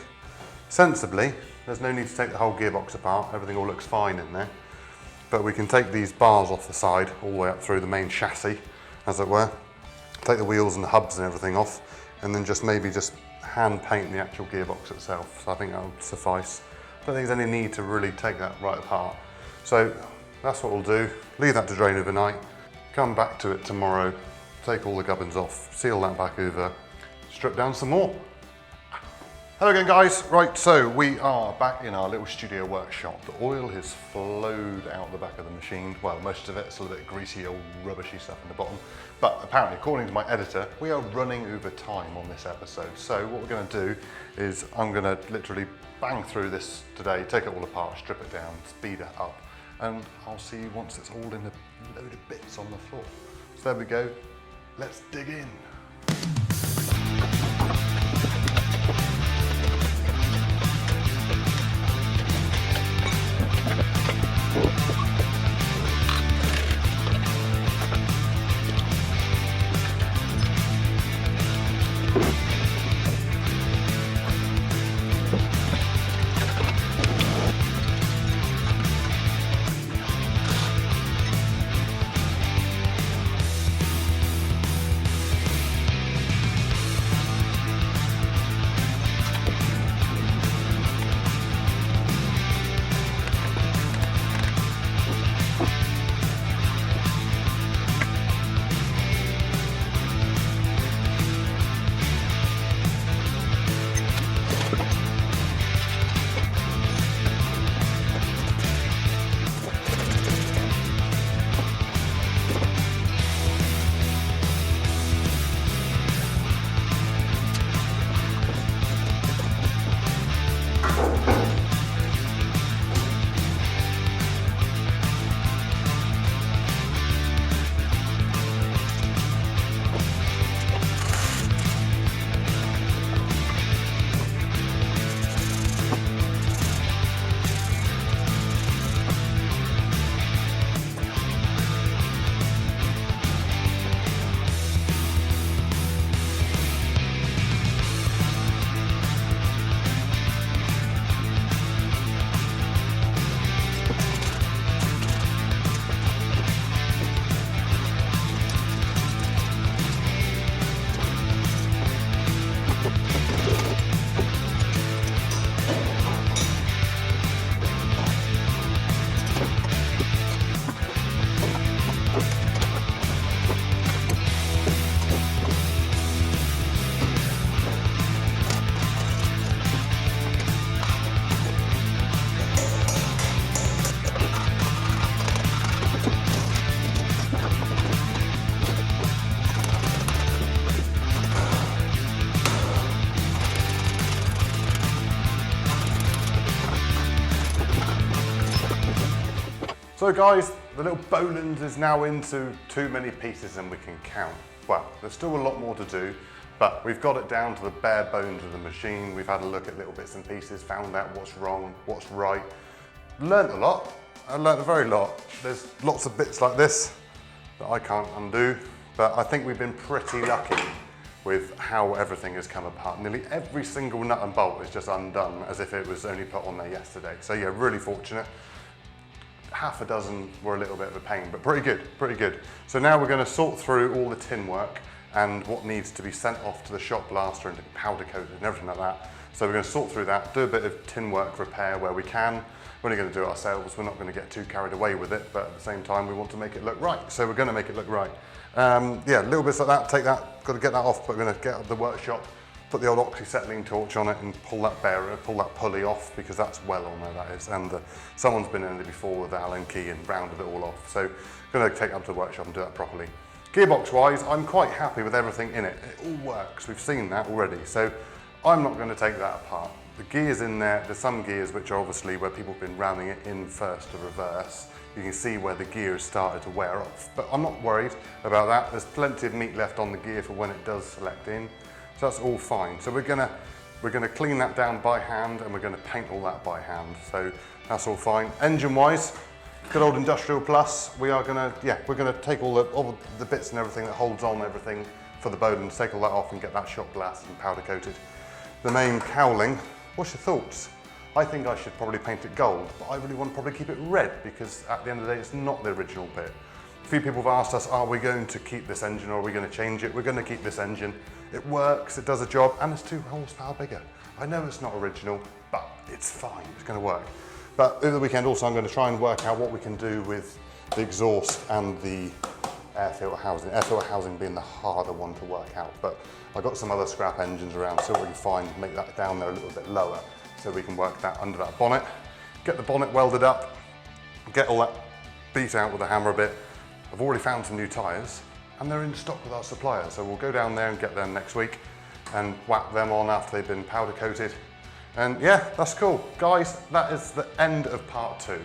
sensibly, there's no need to take the whole gearbox apart. Everything all looks fine in there. But we can take these bars off the side, all the way up through the main chassis, as it were. Take the wheels and the hubs and everything off, and then maybe just hand paint the actual gearbox itself. So I think that'll suffice. I don't think there's any need to really take that right apart. So that's what we'll do. Leave that to drain overnight, come back to it tomorrow, take all the gubbins off, seal that back over, strip down some more. Hello again guys. Right, so we are back in our little studio workshop. The oil has flowed out the back of the machine. Well, most of it, it's a little bit greasy, old rubbishy stuff in the bottom. But apparently, according to my editor, we are running over time on this episode. So what we're going to do is I'm going to literally bang through this today, take it all apart, strip it down, speed it up, and I'll see you once it's all in a load of bits on the floor. So there we go. Let's dig in. So guys, the little Bolens is now into too many pieces than we can count. Well, there's still a lot more to do, but we've got it down to the bare bones of the machine. We've had a look at little bits and pieces, found out what's wrong, what's right. Learned a lot. I learned a very lot. There's lots of bits like this that I can't undo, but I think we've been pretty lucky with how everything has come apart. Nearly every single nut and bolt is just undone as if it was only put on there yesterday. So yeah, really fortunate. Half a dozen were a little bit of a pain, but pretty good, pretty good. So now we're going to sort through all the tin work and what needs to be sent off to the shop blaster and powder coated and everything like that. So we're going to sort through that, do a bit of tin work repair where we can. We're only going to do it ourselves. We're not going to get too carried away with it, but at the same time, we want to make it look right. So we're going to make it look right. Yeah, little bits like that, take that, got to get that off, but we're going to get up the workshop, put the old oxyacetylene torch on it and pull that bearer, pull that pulley off, because that's well on there, that is. And someone's been in there before with the Allen key and rounded it all off. So going to take it up to the workshop and do that properly. Gearbox wise, I'm quite happy with everything in it. It all works, we've seen that already. So I'm not going to take that apart. The gears in there, there's some gears which are obviously where people have been ramming it in first to reverse. You can see where the gear has started to wear off, but I'm not worried about that. There's plenty of meat left on the gear for when it does select in. So that's all fine. So we're gonna clean that down by hand and we're gonna paint all that by hand. So that's all fine. Engine wise, good old Industrial Plus. We're gonna take all the bits and everything that holds on everything for the Bolens, take all that off and get that shot blasted and powder coated. The main cowling, what's your thoughts? I think I should probably paint it gold, but I really want to probably keep it red because at the end of the day, it's not the original bit. A few people have asked us, are we going to keep this engine or are we going to change it? We're going to keep this engine. It works, it does a job, and it's 2 horsepower bigger. I know it's not original, but it's fine, it's going to work. But over the weekend also, I'm going to try and work out what we can do with the exhaust and the air filter housing. Air filter housing being the harder one to work out, but I've got some other scrap engines around, so we can find, make that down there a little bit lower, so we can work that under that bonnet, get the bonnet welded up, get all that beat out with a hammer a bit. I've already found some new tyres, and they're in stock with our supplier, so we'll go down there and get them next week and whack them on after they've been powder coated. And yeah, that's cool. Guys, that is the end of part 2.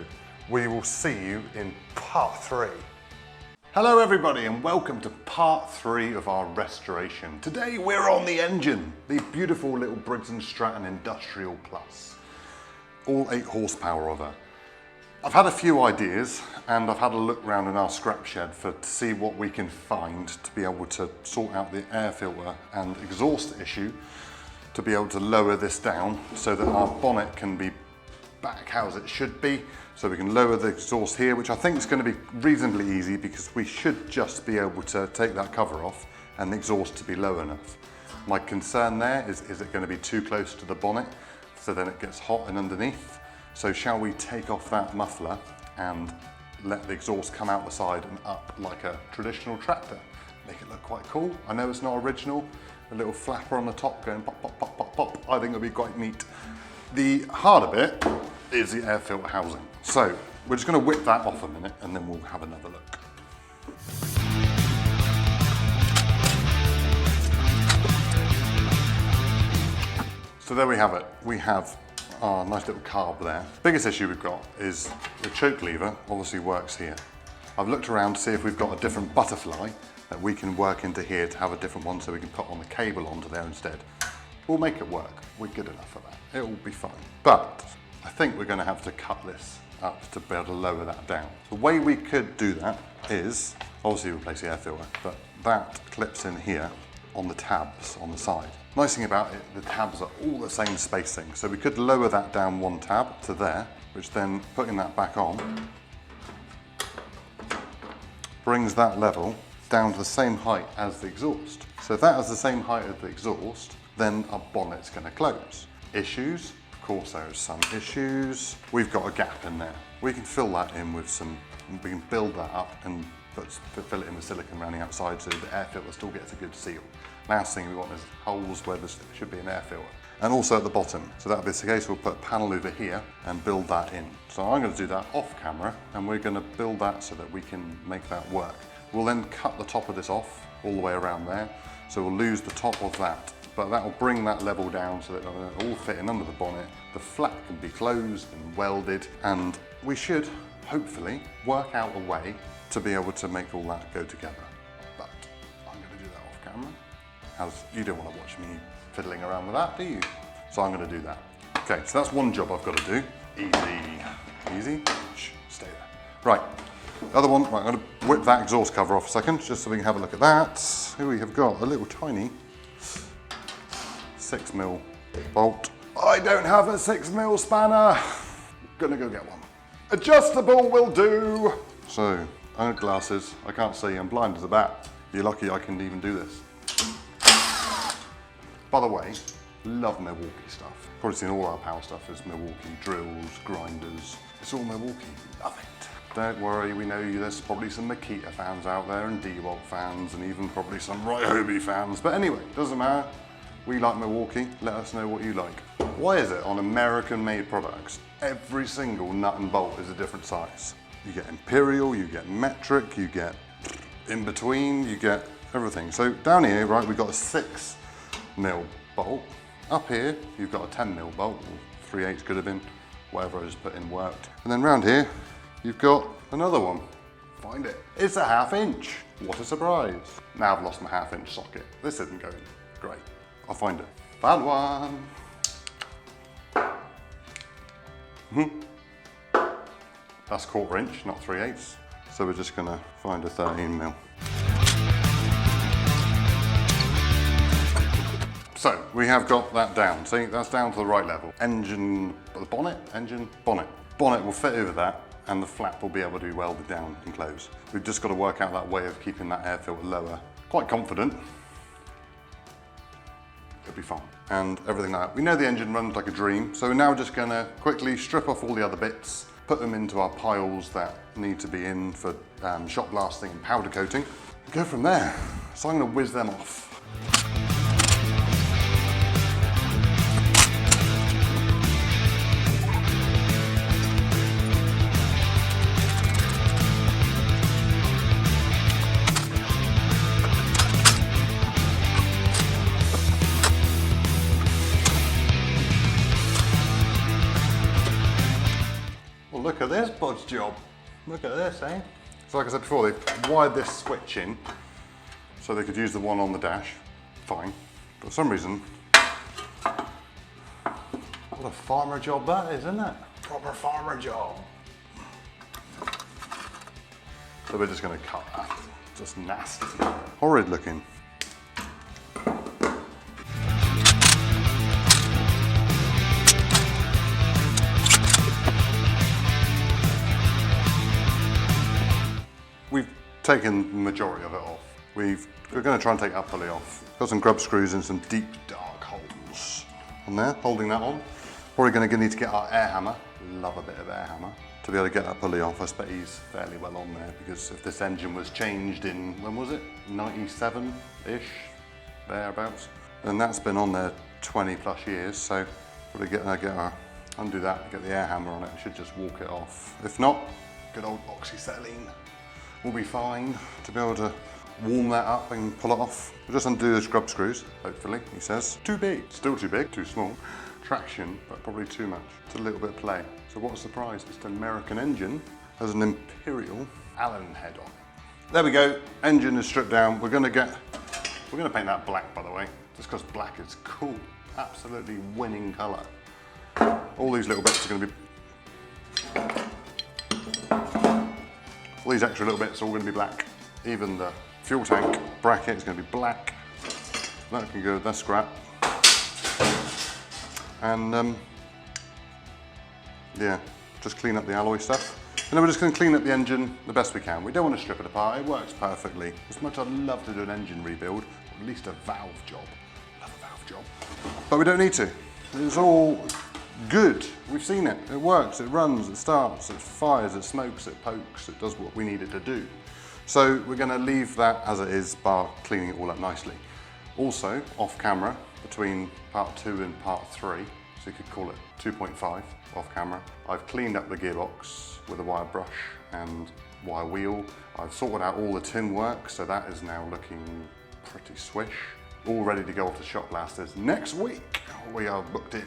We will see you in part 3. Hello everybody and welcome to part 3 of our restoration. Today we're on the engine, the beautiful little Briggs & Stratton Industrial Plus. All 8 horsepower of her. I've had a few ideas and I've had a look around in our scrap shed to see what we can find to be able to sort out the air filter and exhaust issue, to be able to lower this down so that our bonnet can be back how it should be. So we can lower the exhaust here, which I think is going to be reasonably easy because we should just be able to take that cover off and the exhaust to be low enough. My concern there is it going to be too close to the bonnet so then it gets hot and underneath? So shall we take off that muffler and let the exhaust come out the side and up like a traditional tractor? Make it look quite cool. I know it's not original. A little flapper on the top going pop, pop, pop, pop, pop. I think it'll be quite neat. The harder bit is the air filter housing. So we're just going to whip that off a minute and then we'll have another look. So there we have it. We have our nice little carb there. Biggest issue we've got is the choke lever obviously works here. I've looked around to see if we've got a different butterfly that we can work into here to have a different one so we can put on the cable onto there instead. We'll make it work. We're good enough for that. It will be fine. But I think we're going to have to cut this up to be able to lower that down. The way we could do that is obviously replace the air filter, but that clips in here on the tabs on the side. Nice thing about it, the tabs are all the same spacing. So we could lower that down 1 tab to there, which then putting that back on brings that level down to the same height as the exhaust. So if that is the same height as the exhaust, then our bonnet's going to close. Issues? Of course there's some issues. We've got a gap in there. We can fill that in with some, we can build that up and fill it in with silicone around the outside so the air filter still gets a good seal. Last thing we want is holes where there should be an air filter. And also at the bottom. So that'll be the case, we'll put a panel over here and build that in. So I'm going to do that off camera and we're going to build that so that we can make that work. We'll then cut the top of this off all the way around there. So we'll lose the top of that, but that will bring that level down so that it'll all fit in under the bonnet. The flap can be closed and welded and we should hopefully work out a way to be able to make all that go together. But I'm going to do that off camera, as you don't want to watch me fiddling around with that, do you? So I'm going to do that. Okay, so that's one job I've got to do. Easy, easy, shh, stay there. Right, the other one, right, I'm going to whip that exhaust cover off a second, just so we can have a look at that. Here we have got a little tiny 6mm bolt. I don't have a 6mm spanner. Gonna go get one. Adjustable will do. So, I have glasses. I can't see, I'm blind as a bat. You're lucky I can even do this. By the way, love Milwaukee stuff. Probably seen all our power stuff is Milwaukee drills, grinders. It's all Milwaukee, love it. Don't worry, we know there's probably some Makita fans out there and DeWalt fans and even probably some Ryobi fans. But anyway, doesn't matter. We like Milwaukee, let us know what you like. Why is it on American-made products, every single nut and bolt is a different size? You get imperial, you get metric, you get in between, you get everything. So down here, right, we've got a 6mm bolt. Up here, you've got a 10mm bolt, or 3/8 could have been, whatever I just put in worked. And then round here, you've got another one. Find it. It's a 1/2 inch. What a surprise. Now I've lost my 1/2 inch socket. This isn't going great. I'll find it. Found one. That's 1/4 inch, not 3/8. So we're just gonna find a 13mm. So we have got that down. See, that's down to the right level. Engine, the bonnet, engine, bonnet. Bonnet will fit over that and the flap will be able to be welded down and close. We've just got to work out that way of keeping that air filter lower. Quite confident. It'll be fine. And everything like that. We know the engine runs like a dream, so we're now just gonna quickly strip off all the other bits, put them into our piles that need to be in for shot blasting and powder coating, and go from there. So I'm gonna whiz them off. Look at this bod's job. Look at this, eh? So like I said before, they wired this switch in so they could use the one on the dash. Fine. But for some reason, what a farmer job that is, isn't it? Proper farmer job. So we're just gonna cut that. Just nasty. Horrid looking. We've taken the majority of it off. We're going to try and take that pulley off. Got some grub screws in some deep, dark holes on there, holding that on. Probably going to need to get our air hammer. Love a bit of air hammer. To be able to get that pulley off. I expect he's fairly well on there because if this engine was changed in, when was it? 97-ish, thereabouts. And that's been on there 20 plus years, so probably undo that, get the air hammer on it, and should just walk it off. If not, good old oxyacetylene. We'll be fine to be able to warm that up and pull it off. We'll just undo the scrub screws, hopefully, he says. Too big, still too big, too small. Traction, but probably too much. It's a little bit of play. So what a surprise, it's an American engine, has an Imperial Allen head on it. There we go, engine is stripped down. We're gonna paint that black, by the way, just because black is cool. Absolutely winning color. All these little bits are gonna be all these extra little bits are all going to be black. Even the fuel tank bracket is going to be black. That can go, that's scrap. And yeah, just clean up the alloy stuff. And then we're just going to clean up the engine the best we can. We don't want to strip it apart, it works perfectly. As much as I'd love to do an engine rebuild, or at least a valve job. Love a valve job. But we don't need to. It's all good. We've seen it. It works, it runs, it starts, it fires, it smokes, it pokes, it does what we need it to do. So we're going to leave that as it is, bar cleaning it all up nicely. Also, off camera, between part 2 and part 3, so you could call it 2.5 off camera, I've cleaned up the gearbox with a wire brush and wire wheel. I've sorted out all the tin work, so that is now looking pretty swish. All ready to go off the shop blasters. Next week, we are booked in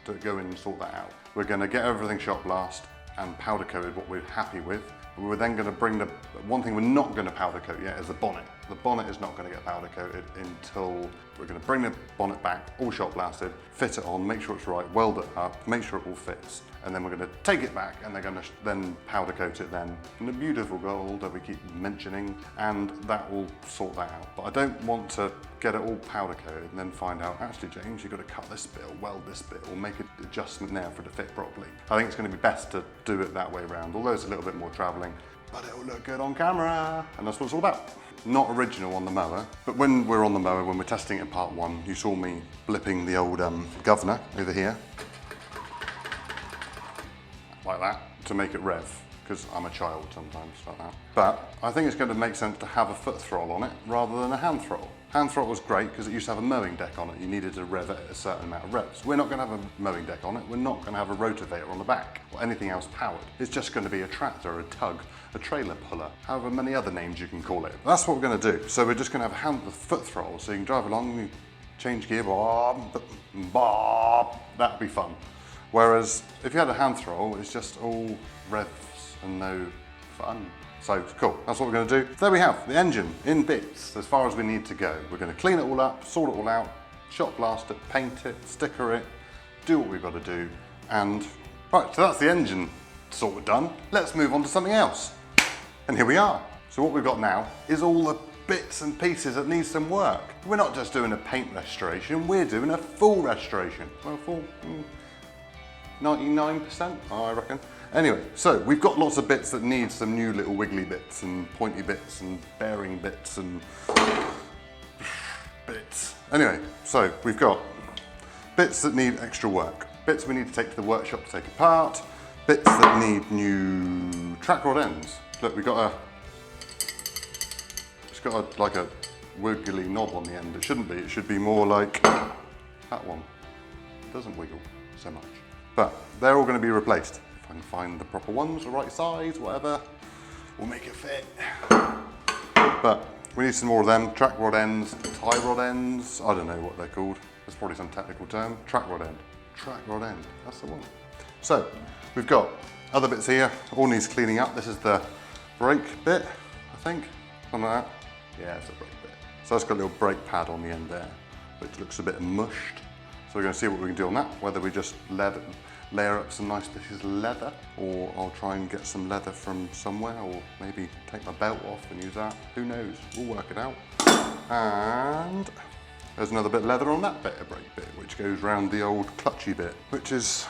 to go in and sort that out. We're going to get everything shot blast and powder coated what we're happy with. We're then going to bring the, one thing we're not going to powder coat yet is the bonnet. The bonnet is not going to get powder coated until we're going to bring the bonnet back, all shot blasted, fit it on, make sure it's right, weld it up, make sure it all fits. And then we're going to take it back and they're going to then powder coat it then in the beautiful gold that we keep mentioning, and that will sort that out. But I don't want to get it all powder coated and then find out, actually James, you've got to cut this bit or weld this bit or make an adjustment there for it to fit properly. I think it's going to be best to do it that way around, although it's a little bit more travelling, but it will look good on camera, and that's what it's all about. Not original on the mower, but when we're on the mower, when we're testing it in part one, you saw me blipping the old governor over here, like that, to make it rev, because I'm a child sometimes like that. But I think it's going to make sense to have a foot throttle on it rather than a hand throttle. Hand throttle was great because it used to have a mowing deck on it. You needed to rev it at a certain amount of revs. We're not going to have a mowing deck on it. We're not going to have a rotavator on the back or anything else powered. It's just going to be a tractor, a tug, a trailer puller, however many other names you can call it. That's what we're going to do. So we're just going to have a foot throttle so you can drive along, you change gear, bob, bob, that'd be fun. Whereas if you had a hand throttle, it's just all revs and no fun. So cool, that's what we're going to do. There we have the engine in bits as far as we need to go. We're going to clean it all up, sort it all out, shot blast it, paint it, sticker it, do what we've got to do, and right, so that's the engine sort of done. Let's move on to something else. And here we are. So what we've got now is all the bits and pieces that need some work. We're not just doing a paint restoration, we're doing a full restoration. Well, full, 99%, I reckon. Anyway, so we've got lots of bits that need some new little wiggly bits and pointy bits and bearing bits and bits. Anyway, so we've got bits that need extra work, bits we need to take to the workshop to take apart, bits that need new track rod ends. Look, it's got like a wiggly knob on the end. It shouldn't be, it should be more like that one. It doesn't wiggle so much. But they're all going to be replaced. If I can find the proper ones, the right size, whatever, we'll make it fit. But we need some more of them. Track rod ends, tie rod ends, I don't know what they're called. There's probably some technical term. Track rod end. Track rod end, that's the one. So we've got other bits here, all needs cleaning up. This is the brake bit, I think, something like that. Yeah, it's a brake bit. So it's got a little brake pad on the end there, which looks a bit mushed. So we're going to see what we can do on that, whether we just layer up some nice pieces of leather, or I'll try and get some leather from somewhere, or maybe take my belt off and use that. Who knows? We'll work it out. And there's another bit of leather on that bit of brake bit, which goes round the old clutchy bit, which is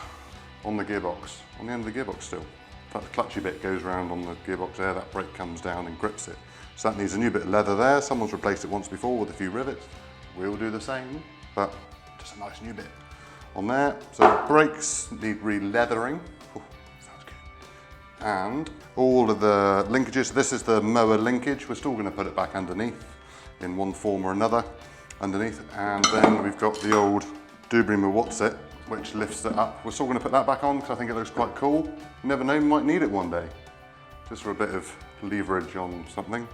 on the gearbox, on the end of the gearbox still. That clutchy bit goes round on the gearbox there, that brake comes down and grips it. So that needs a new bit of leather there. Someone's replaced it once before with a few rivets. We'll do the same, but just a nice new bit on there. So brakes need re-leathering. Sounds good. And all of the linkages. This is the mower linkage. We're still going to put it back underneath in one form or another underneath. And then we've got the old Dubry What's It, which lifts it up. We're still going to put that back on because I think it looks quite cool. You never know, you might need it one day. Just for a bit of leverage on something.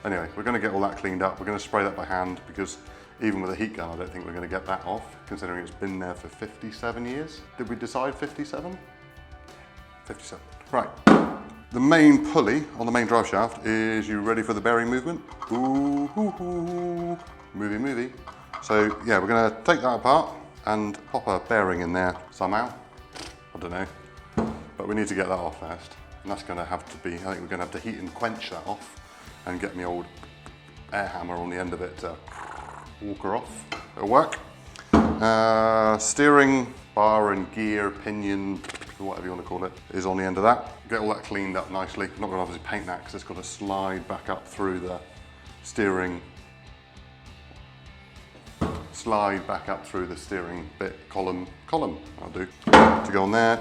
Anyway, we're going to get all that cleaned up. We're going to spray that by hand because even with a heat gun, I don't think we're going to get that off, considering it's been there for 57 years. Did we decide 57? 57. Right. The main pulley on the main drive shaft is, you ready for the bearing movement? Ooh, hoo, hoo. Movie. So yeah, we're going to take that apart and pop a bearing in there somehow. I don't know. But we need to get that off first. And that's going to have to be, I think we're going to have to heat and quench that off and get my old air hammer on the end of it to walk her off. It'll work. Steering bar and gear, pinion, whatever you want to call it, is on the end of that. Get all that cleaned up nicely. I'm not going to obviously paint that because it's got to slide back up through the steering. Slide back up through the steering bit, column, I'll do, to go on there.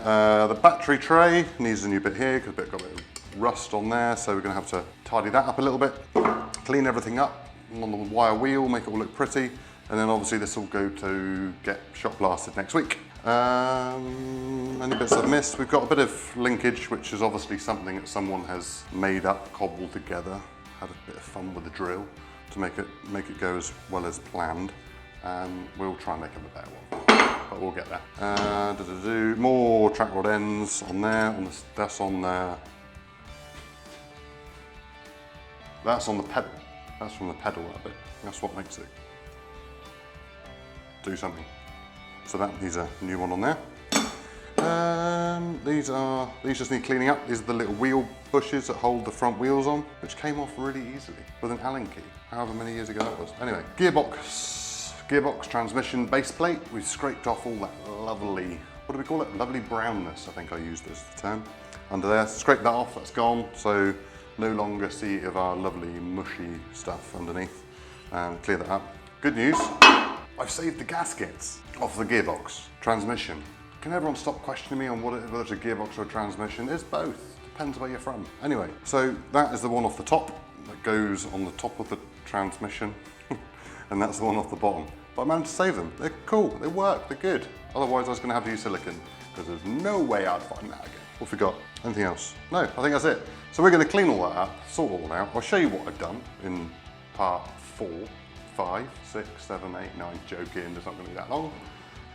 The battery tray needs a new bit here because it's got a bit of rust on there, so we're going to have to tidy that up a little bit, clean everything up on the wire wheel, make it all look pretty, and then obviously this will go to get shot blasted next week. Any bits I've missed? We've got a bit of linkage, which is obviously something that someone has made up, cobbled together, had a bit of fun with the drill to make it go as well as planned. We'll try and make it a better one. but we'll get there. More track rod ends on there, that's on there. That's on the pedal. That's from the pedal, that bit. That's what makes it do something. So these are a new one on there. These just need cleaning up. These are the little wheel bushes that hold the front wheels on, which came off really easily with an Allen key, however many years ago that was. Anyway, gearbox transmission base plate. We've scraped off all that lovely, what do we call it? Lovely brownness, I think I used as the term. Under there, scraped that off, that's gone. So no longer see of our lovely mushy stuff underneath. Clear that up. Good news, I've saved the gaskets off the gearbox transmission. Can everyone stop questioning me on whether it's a gearbox or a transmission? It's both, depends where you're from. Anyway, so that is the one off the top that goes on the top of the transmission, and that's the one off the bottom. But I managed to save them. They're cool, they work, they're good. Otherwise I was gonna have to use silicone, because there's no way I'd find that again. What have we got? Anything else? No, I think that's it. So we're gonna clean all that up, sort it all out. I'll show you what I've done in part 4, 5, 6, 7, 8, 9, joking, it's not gonna be that long.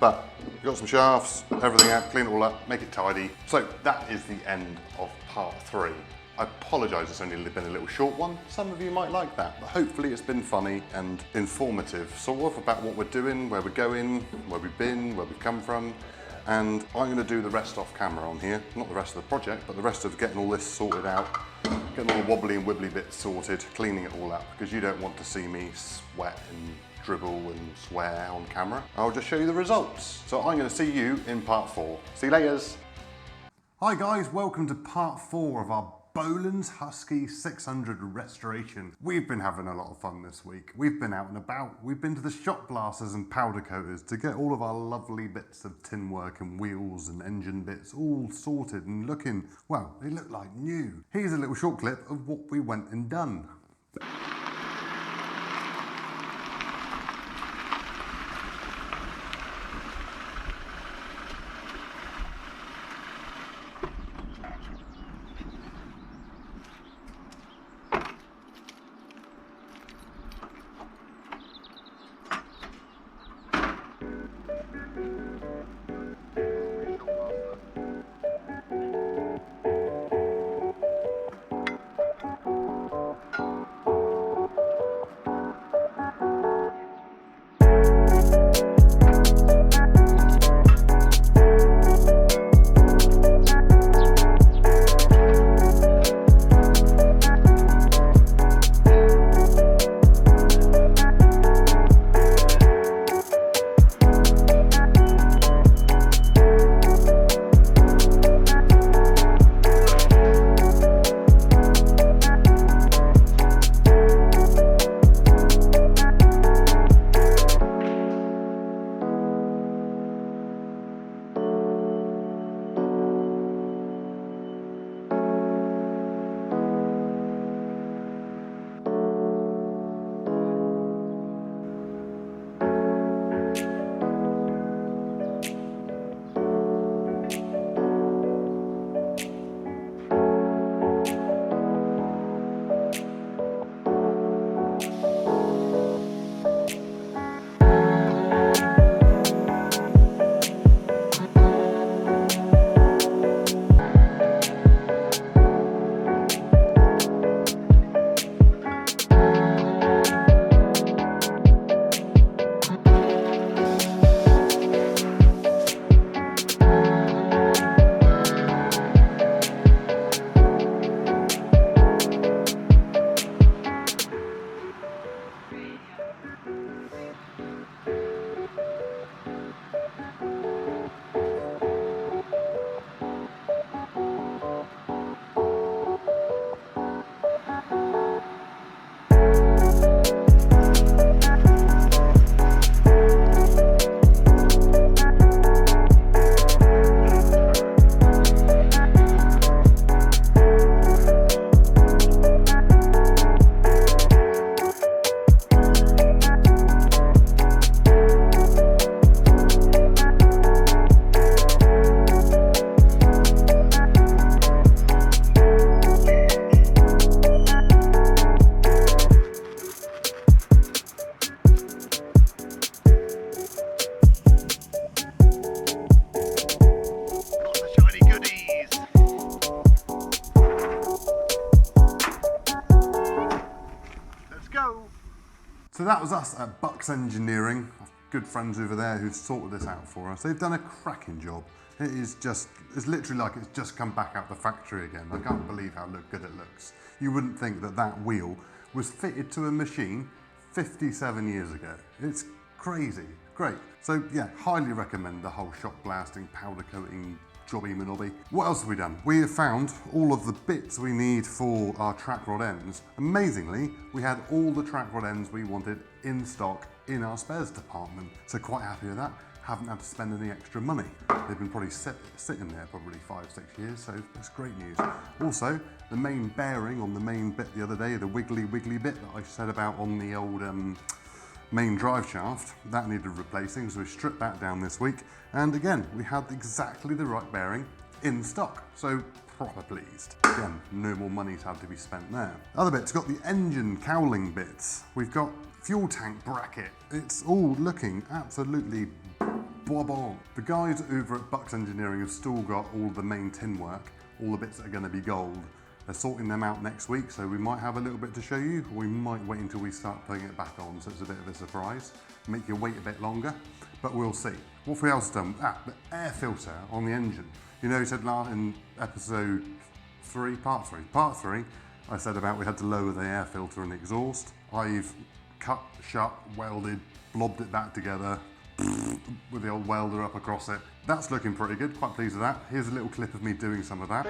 But we've got some shafts, everything out, clean it all up, make it tidy. So that is the end of part 3. I apologise it's only been a little short one. Some of you might like that, but hopefully it's been funny and informative, sort of about what we're doing, where we're going, where we've been, where we've come from. And I'm going to do the rest off camera on here, not the rest of the project, but the rest of getting all this sorted out, getting all the wobbly and wibbly bits sorted, cleaning it all up, because you don't want to see me sweat and dribble and swear on camera. I'll just show you the results. So I'm going to see you in part 4. See you later. Hi guys, welcome to part 4 of our Bolens Husky 600 restoration. We've been having a lot of fun this week. We've been out and about. We've been to the shop blasters and powder coaters to get all of our lovely bits of tin work and wheels and engine bits all sorted and looking, well, they look like new. Here's a little short clip of what we went and done. was us at Bucks Engineering. Good friends over there who've sorted this out for us. They've done a cracking job. It's literally like it's just come back out the factory again. I can't believe how good it looks. You wouldn't think that that wheel was fitted to a machine 57 years ago. It's crazy, great. So yeah, highly recommend the whole shock blasting, powder coating, jobby manobby. What else have we done? We have found all of the bits we need for our track rod ends. Amazingly, we had all the track rod ends we wanted in stock in our spares department. So quite happy with that. Haven't had to spend any extra money. They've been probably sitting there probably 5-6 years, so that's great news. Also, the main bearing on the main bit the other day, the wiggly bit that I said about on the old main drive shaft, that needed replacing, so we stripped that down this week. And again, we had exactly the right bearing in stock, so proper pleased. Again, no more money's had to be spent there. Other bits, got the engine cowling bits. We've got fuel tank bracket. It's all looking absolutely bob on. The guys over at Bucks Engineering have still got all the main tin work, all the bits that are going to be gold. They're sorting them out next week, so we might have a little bit to show you. We might wait until we start putting it back on, so it's a bit of a surprise. Make you wait a bit longer, but we'll see. What have we else done? The air filter on the engine. You know, you said in episode 3, part 3, I said about we had to lower the air filter and the exhaust. I've cut, shut, welded, blobbed it back together with the old welder up across it. That's looking pretty good, quite pleased with that. Here's a little clip of me doing some of that.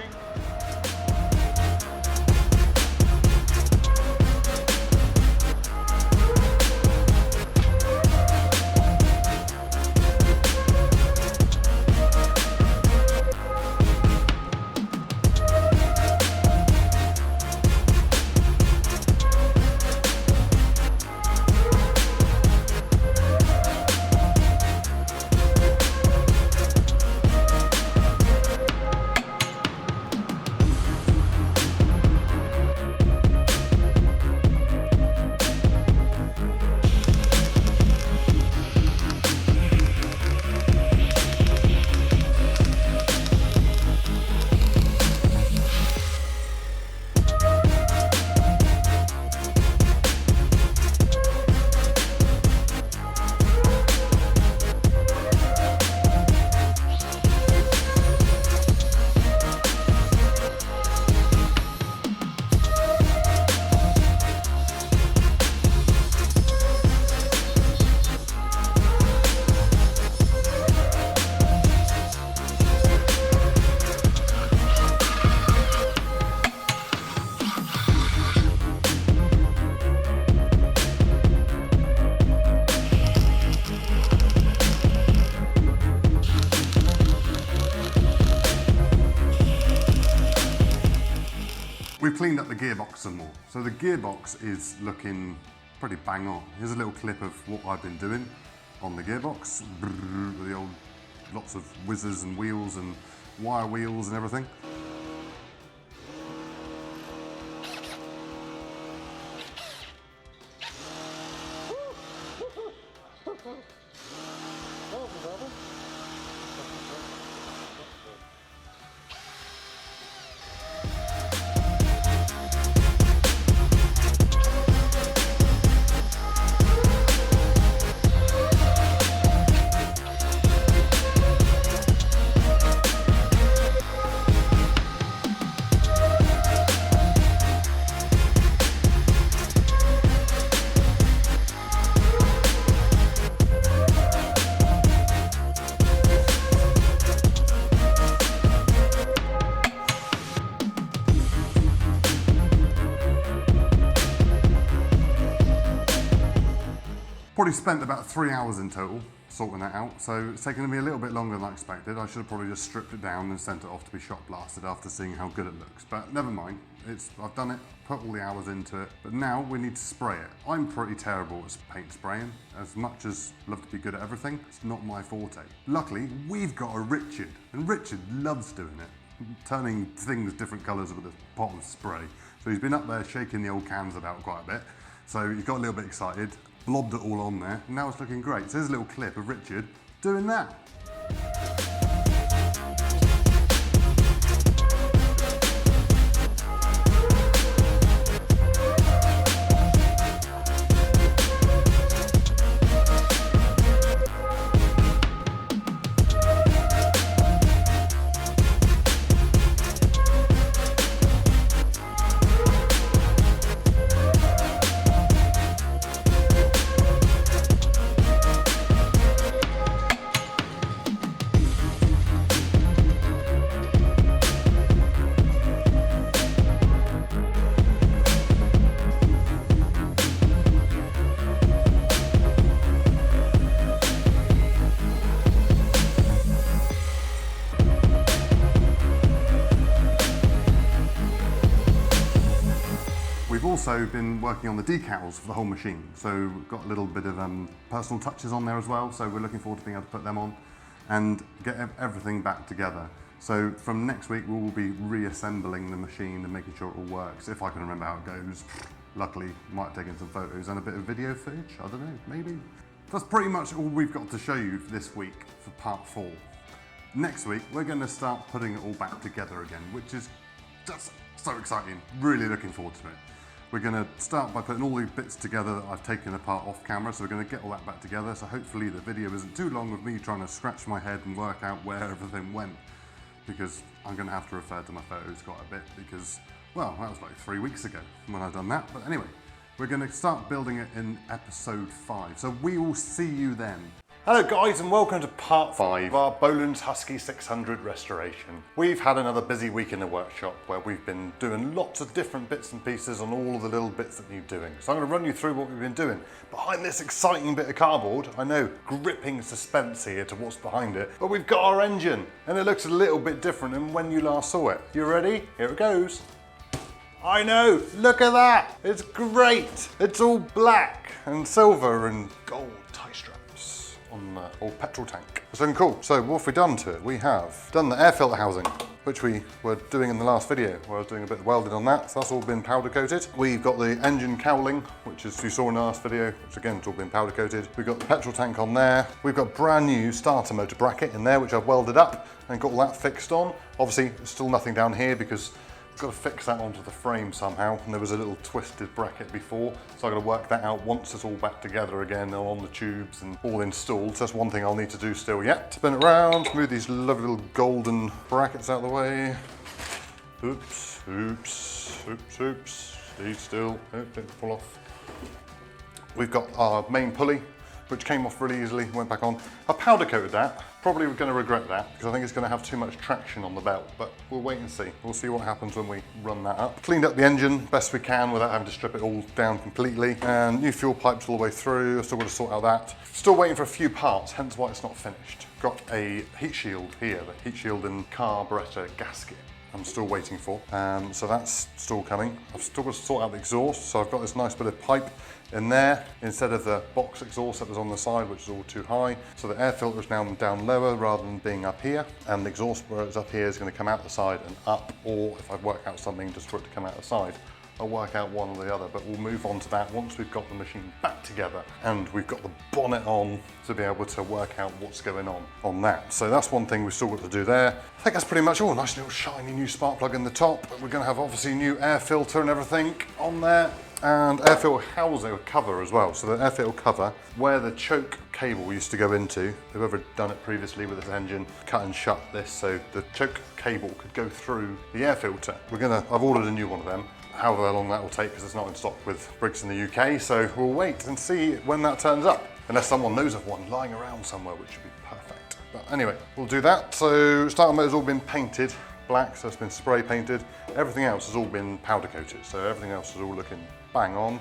We've cleaned up the gearbox some more. So the gearbox is looking pretty bang on. Here's a little clip of what I've been doing on the gearbox. With the old, lots of whizzers and wheels and wire wheels and everything. Probably spent about 3 hours in total sorting that out, so it's taken me a little bit longer than I expected. I should have probably just stripped it down and sent it off to be shot blasted after seeing how good it looks, but never mind. I've done it, put all the hours into it, but now we need to spray it. I'm pretty terrible at paint spraying. As much as I love to be good at everything, it's not my forte. Luckily, we've got a Richard, and Richard loves doing it, turning things different colours with a pot of spray. So he's been up there shaking the old cans about quite a bit, so he got a little bit excited, blobbed it all on there, and now it's looking great. So here's a little clip of Richard doing that. also been working on the decals for the whole machine. So we've got a little bit of personal touches on there as well. So we're looking forward to being able to put them on and get everything back together. So from next week, we will be reassembling the machine and making sure it all works. If I can remember how it goes. Luckily, might have taken some photos and a bit of video footage. I don't know, maybe. That's pretty much all we've got to show you this week for part 4. Next week, we're going to start putting it all back together again, which is just so exciting. Really looking forward to it. We're going to start by putting all the bits together that I've taken apart off camera, so we're going to get all that back together. So hopefully the video isn't too long of me trying to scratch my head and work out where everything went, because I'm going to have to refer to my photos quite a bit because, well, that was like 3 weeks ago when I've done that. But anyway, we're going to start building it in episode 5. So we will see you then. Hello guys, and welcome to part 5 of our Bolens Husky 600 restoration. We've had another busy week in the workshop where we've been doing lots of different bits and pieces on all of the little bits that need doing. So I'm going to run you through what we've been doing. Behind this exciting bit of cardboard, I know, gripping suspense here to what's behind it, but we've got our engine and it looks a little bit different than when you last saw it. You ready? Here it goes. I know, look at that. It's great. It's all black and silver and gold tie straps on the old petrol tank. It's looking cool. So what have we done to it? We have done the air filter housing, which we were doing in the last video, where I was doing a bit of welding on that. So that's all been powder coated. We've got the engine cowling, which as you saw in the last video, which again, it's all been powder coated. We've got the petrol tank on there. We've got brand new starter motor bracket in there, which I've welded up and got all that fixed on. Obviously, there's still nothing down here because I've got to fix that onto the frame somehow, and there was a little twisted bracket before, so I've got to work that out once it's all back together again and on the tubes and all installed. So that's one thing I'll need to do still yet. Spin it around, move these lovely little golden brackets out of the way. Oops, oops, oops, oops, stay still, don't fall off. We've got our main pulley, which came off really easily, went back on. I powder coated that. Probably we're going to regret that because I think it's going to have too much traction on the belt, but we'll wait and see. We'll see what happens when we run that up. Cleaned up the engine best we can without having to strip it all down completely, and new fuel pipes all the way through. I've still got to sort out that. Still waiting for a few parts, hence why it's not finished. Got a heat shield here, the heat shield and carburetor gasket I'm still waiting for. So that's still coming. I've still got to sort out the exhaust, so I've got this nice bit of pipe in there instead of the box exhaust that was on the side, which is all too high. So the air filter is now down lower rather than being up here, and the exhaust where it's up here is going to come out the side and up, or if I work out something just for it to come out the side, I'll work out one or the other, but we'll move on to that once we've got the machine back together and we've got the bonnet on to be able to work out what's going on that. So that's one thing we've still got to do there. I think that's pretty much all. Nice little shiny new spark plug in the top. We're going to have obviously new air filter and everything on there, and air filter housing cover as well. So the air filter cover, where the choke cable used to go into, whoever done it previously with this engine, cut and shut this so the choke cable could go through the air filter. I've ordered a new one of them. However long that will take because it's not in stock with Briggs in the UK, so we'll wait and see when that turns up. Unless someone knows of one lying around somewhere, which would be perfect. But anyway, we'll do that. So starter motor's all been painted black, so it's been spray painted. Everything else has all been powder coated, so everything else is all looking bang on.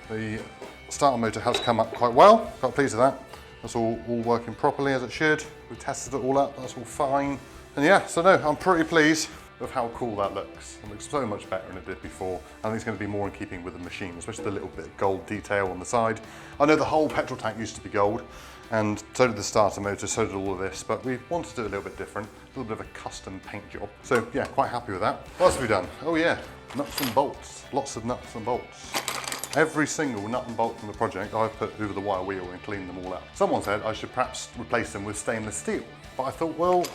The starter motor has come up quite well, quite pleased with that. That's all working properly as it should. We tested it all up, that's all fine. And yeah, so no, I'm pretty pleased of how cool that looks. It looks so much better than it did before. I think it's going to be more in keeping with the machine, especially the little bit of gold detail on the side. I know the whole petrol tank used to be gold, and so did the starter motor, so did all of this, but we wanted to do it a little bit different, a little bit of a custom paint job. So yeah, quite happy with that. What else have we done? Oh yeah, nuts and bolts. Lots of nuts and bolts. Every single nut and bolt from the project I've put over the wire wheel and cleaned them all up. Someone said I should perhaps replace them with stainless steel, but I thought, well,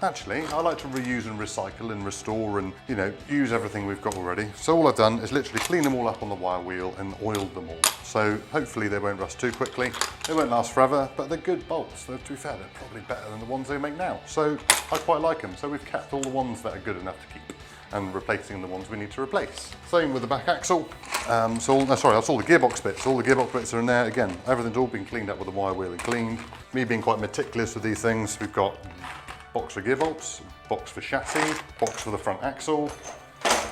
actually, I like to reuse and recycle and restore and, you know, use everything we've got already. So all I've done is literally clean them all up on the wire wheel and oiled them all. So hopefully they won't rust too quickly. They won't last forever, but they're good bolts. To be fair, they're probably better than the ones they make now. So I quite like them. So we've kept all the ones that are good enough to keep and replacing the ones we need to replace. Same with the back axle. That's all the gearbox bits. All the gearbox bits are in there. Again, everything's all been cleaned up with the wire wheel and cleaned. Me being quite meticulous with these things, we've got box for gearbox, box for chassis, box for the front axle.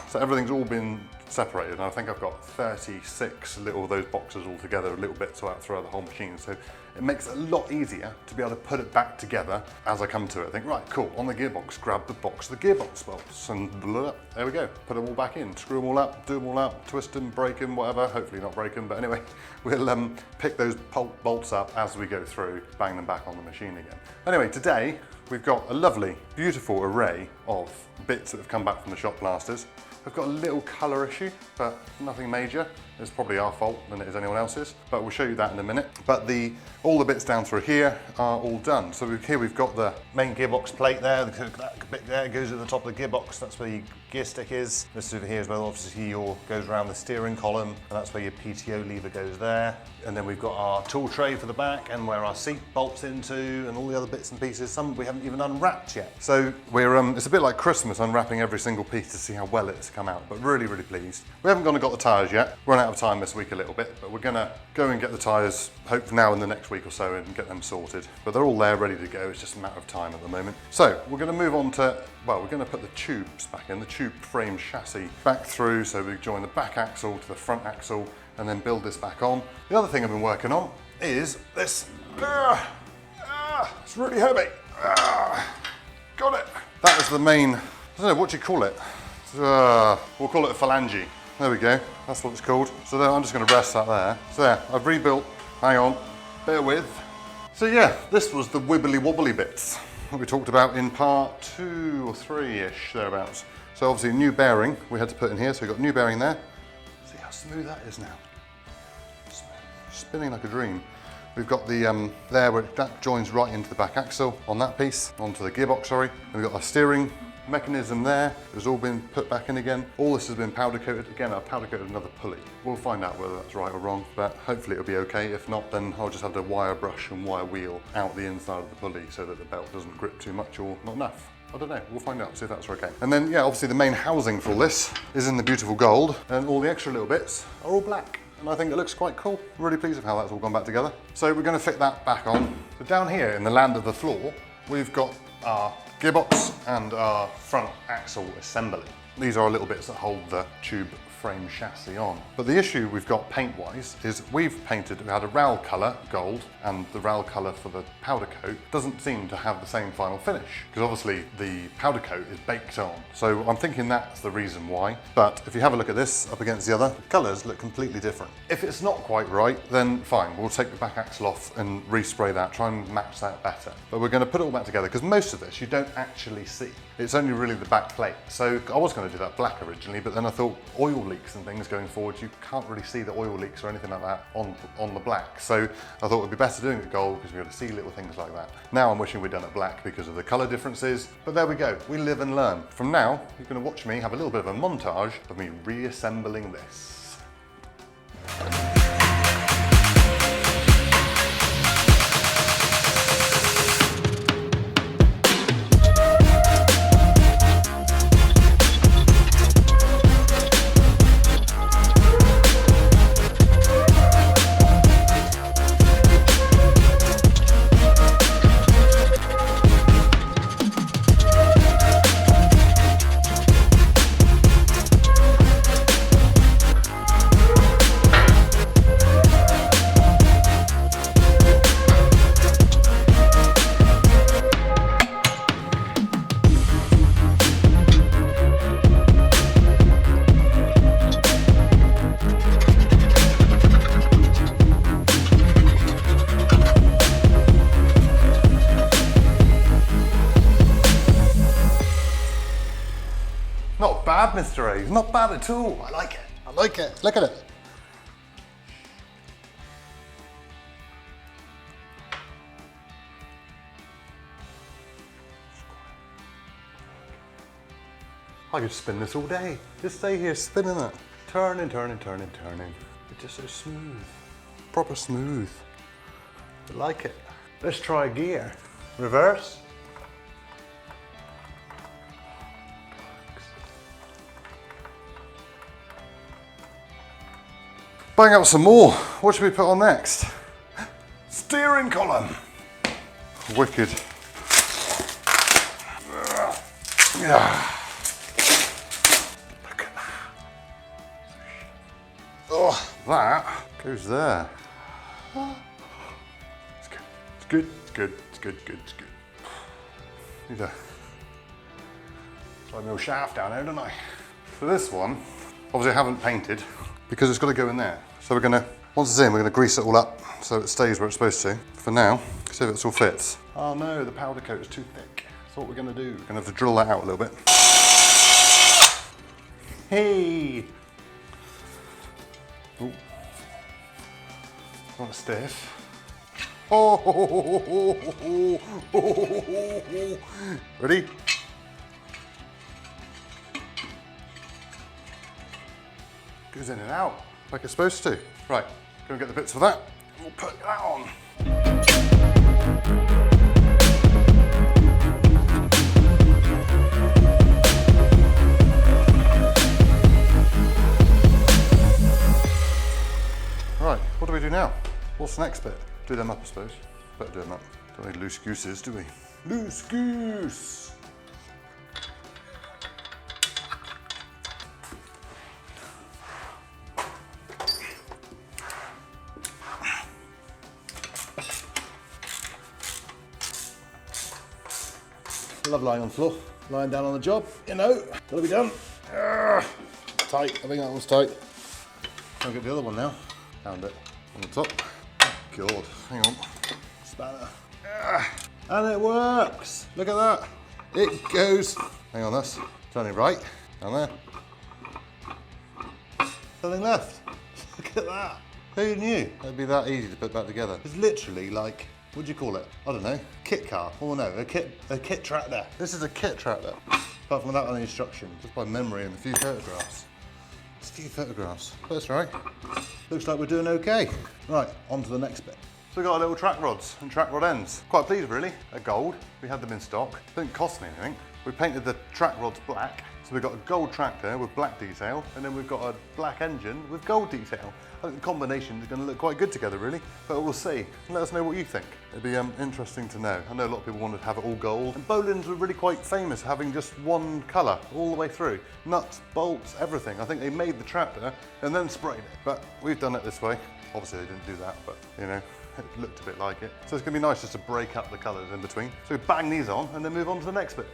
So everything's all been separated, and I think I've got 36 little of those boxes all together, little bits throughout the whole machine. So it makes it a lot easier to be able to put it back together as I come to it. I think, right, cool, on the gearbox, grab the box of the gearbox bolts, and blah, there we go. Put them all back in, screw them all up, do them all up, twist them, break them, whatever. Hopefully not break them, but anyway, we'll pick those bolts up as we go through, bang them back on the machine again. Anyway, today we've got a lovely, beautiful array of bits that have come back from the shop blasters. We've got a little colour issue, but nothing major. It's probably our fault than it is anyone else's, but we'll show you that in a minute. But all the bits down through here are all done. So here we've got the main gearbox plate there. That bit there goes at the top of the gearbox. That's where your gear stick is. This over here as well, obviously goes around the steering column, and that's where your PTO lever goes there. And then we've got our tool tray for the back, and where our seat bolts into, and all the other bits and pieces. Some we haven't even unwrapped yet. So it's a bit like Christmas, unwrapping every single piece to see how well it's come out, but really, really pleased. We haven't gone and got the tyres yet. Run out of time this week a little bit, but we're gonna go and get the tyres, hopefully now in the next week or so, and get them sorted. But they're all there, ready to go. It's just a matter of time at the moment. So we're gonna move on to, well, we're gonna put the tubes back in, the tube frame chassis back through, so we join the back axle to the front axle, and then build this back on. The other thing I've been working on is this. It's really heavy. Got it. That is the main, I don't know, what do you call it? We'll call it a phalange. There we go, that's what it's called. So there, I'm just going to rest that there. So there, I've rebuilt, hang on, bear with. So yeah, this was the wibbly wobbly bits that we talked about in part 2 or 3-ish, thereabouts. So obviously a new bearing we had to put in here, so we've got a new bearing there. See how smooth that is now. Spinning like a dream. We've got the there where that joins right into the back axle on that piece, onto the gearbox, sorry. And we've got our steering mechanism there. It's all been put back in again. All this has been powder coated. Again, I've powder coated another pulley. We'll find out whether that's right or wrong, but hopefully it'll be okay. If not, then I'll just have to wire brush and wire wheel out the inside of the pulley so that the belt doesn't grip too much or not enough. I don't know, we'll find out, see if that's okay. And then, yeah, obviously the main housing for all this is in the beautiful gold, and all the extra little bits are all black. And I think it looks quite cool. I'm really pleased with how that's all gone back together. So we're going to fit that back on. So down here in the land of the floor, we've got our gearbox and our front axle assembly. These are our little bits that hold the tube frame chassis on. But the issue we've got paint-wise is we had a RAL colour, gold, and the RAL colour for the powder coat doesn't seem to have the same final finish, because obviously the powder coat is baked on. So I'm thinking that's the reason why. But if you have a look at this up against the other, the colours look completely different. If it's not quite right, then fine, we'll take the back axle off and respray that, try and match that better. But we're going to put it all back together, because most of this you don't actually see. It's only really the back plate. So I was going to do that black originally, but then I thought oil leaks and things going forward, you can't really see the oil leaks or anything like that on the black. So I thought it would be better doing it gold because we're going to see little things like that. Now I'm wishing we'd done it black because of the colour differences, but there we go. We live and learn. From now, you're going to watch me have a little bit of a montage of me reassembling this. Not bad, Mr. A. Not bad at all. I like it. I like it. Look at it. I could spin this all day. Just stay here spinning it. Turning, turning, turning, turning. It's just so smooth. Proper smooth. I like it. Let's try a gear. Reverse. Bang out some more. What should we put on next? Steering column. Wicked. Yeah. Look at that. Oh, that goes there. It's good, it's good, it's good, it's good, it's good. Need to slide my old shaft down there, don't I? For this one, obviously I haven't painted because it's got to go in there. So we're gonna, once it's in, we're gonna grease it all up so it stays where it's supposed to. For now, see if it all fits. Oh no, the powder coat is too thick. So what we're gonna do, we're gonna have to drill that out a little bit. Hey! Ooh. Not stiff. Oh! Ready? Goes in and out like it's supposed to. Right, go and get the bits for that. We'll put that on. Right, what do we do now? What's the next bit? Do them up, I suppose. Better do them up. Don't need loose gooses, do we? Loose goose! Love lying on the floor, lying down on the job, you know, gotta be done. Tight, I think that one's tight. I'll get the other one now. Found it on the top. God, hang on. Spanner. And it works! Look at that. It goes. Hang on, that's turning right. Down there. Nothing left. Look at that. Who knew it'd be that easy to put back together? It's literally like, what do you call it? I don't know. Kit car. Oh no, a kit tractor. This is a kit tractor. Apart from without any instructions, just by memory and a few photographs. Just a few photographs. That's right. Looks like we're doing okay. Right, on to the next bit. So we've got our little track rods and track rod ends. Quite pleased really. They're gold. We had them in stock. Didn't cost me anything. We painted the track rods black. So we've got a gold tractor with black detail, and then we've got a black engine with gold detail. I think the combination is going to look quite good together really, but we'll see. Let us know what you think. It'd be interesting to know. I know a lot of people wanted to have it all gold, and Bolens were really quite famous having just one colour all the way through. Nuts, bolts, everything. I think they made the tractor and then sprayed it, but we've done it this way. Obviously they didn't do that, but you know, it looked a bit like it. So it's going to be nice just to break up the colours in between. So we bang these on and then move on to the next bit.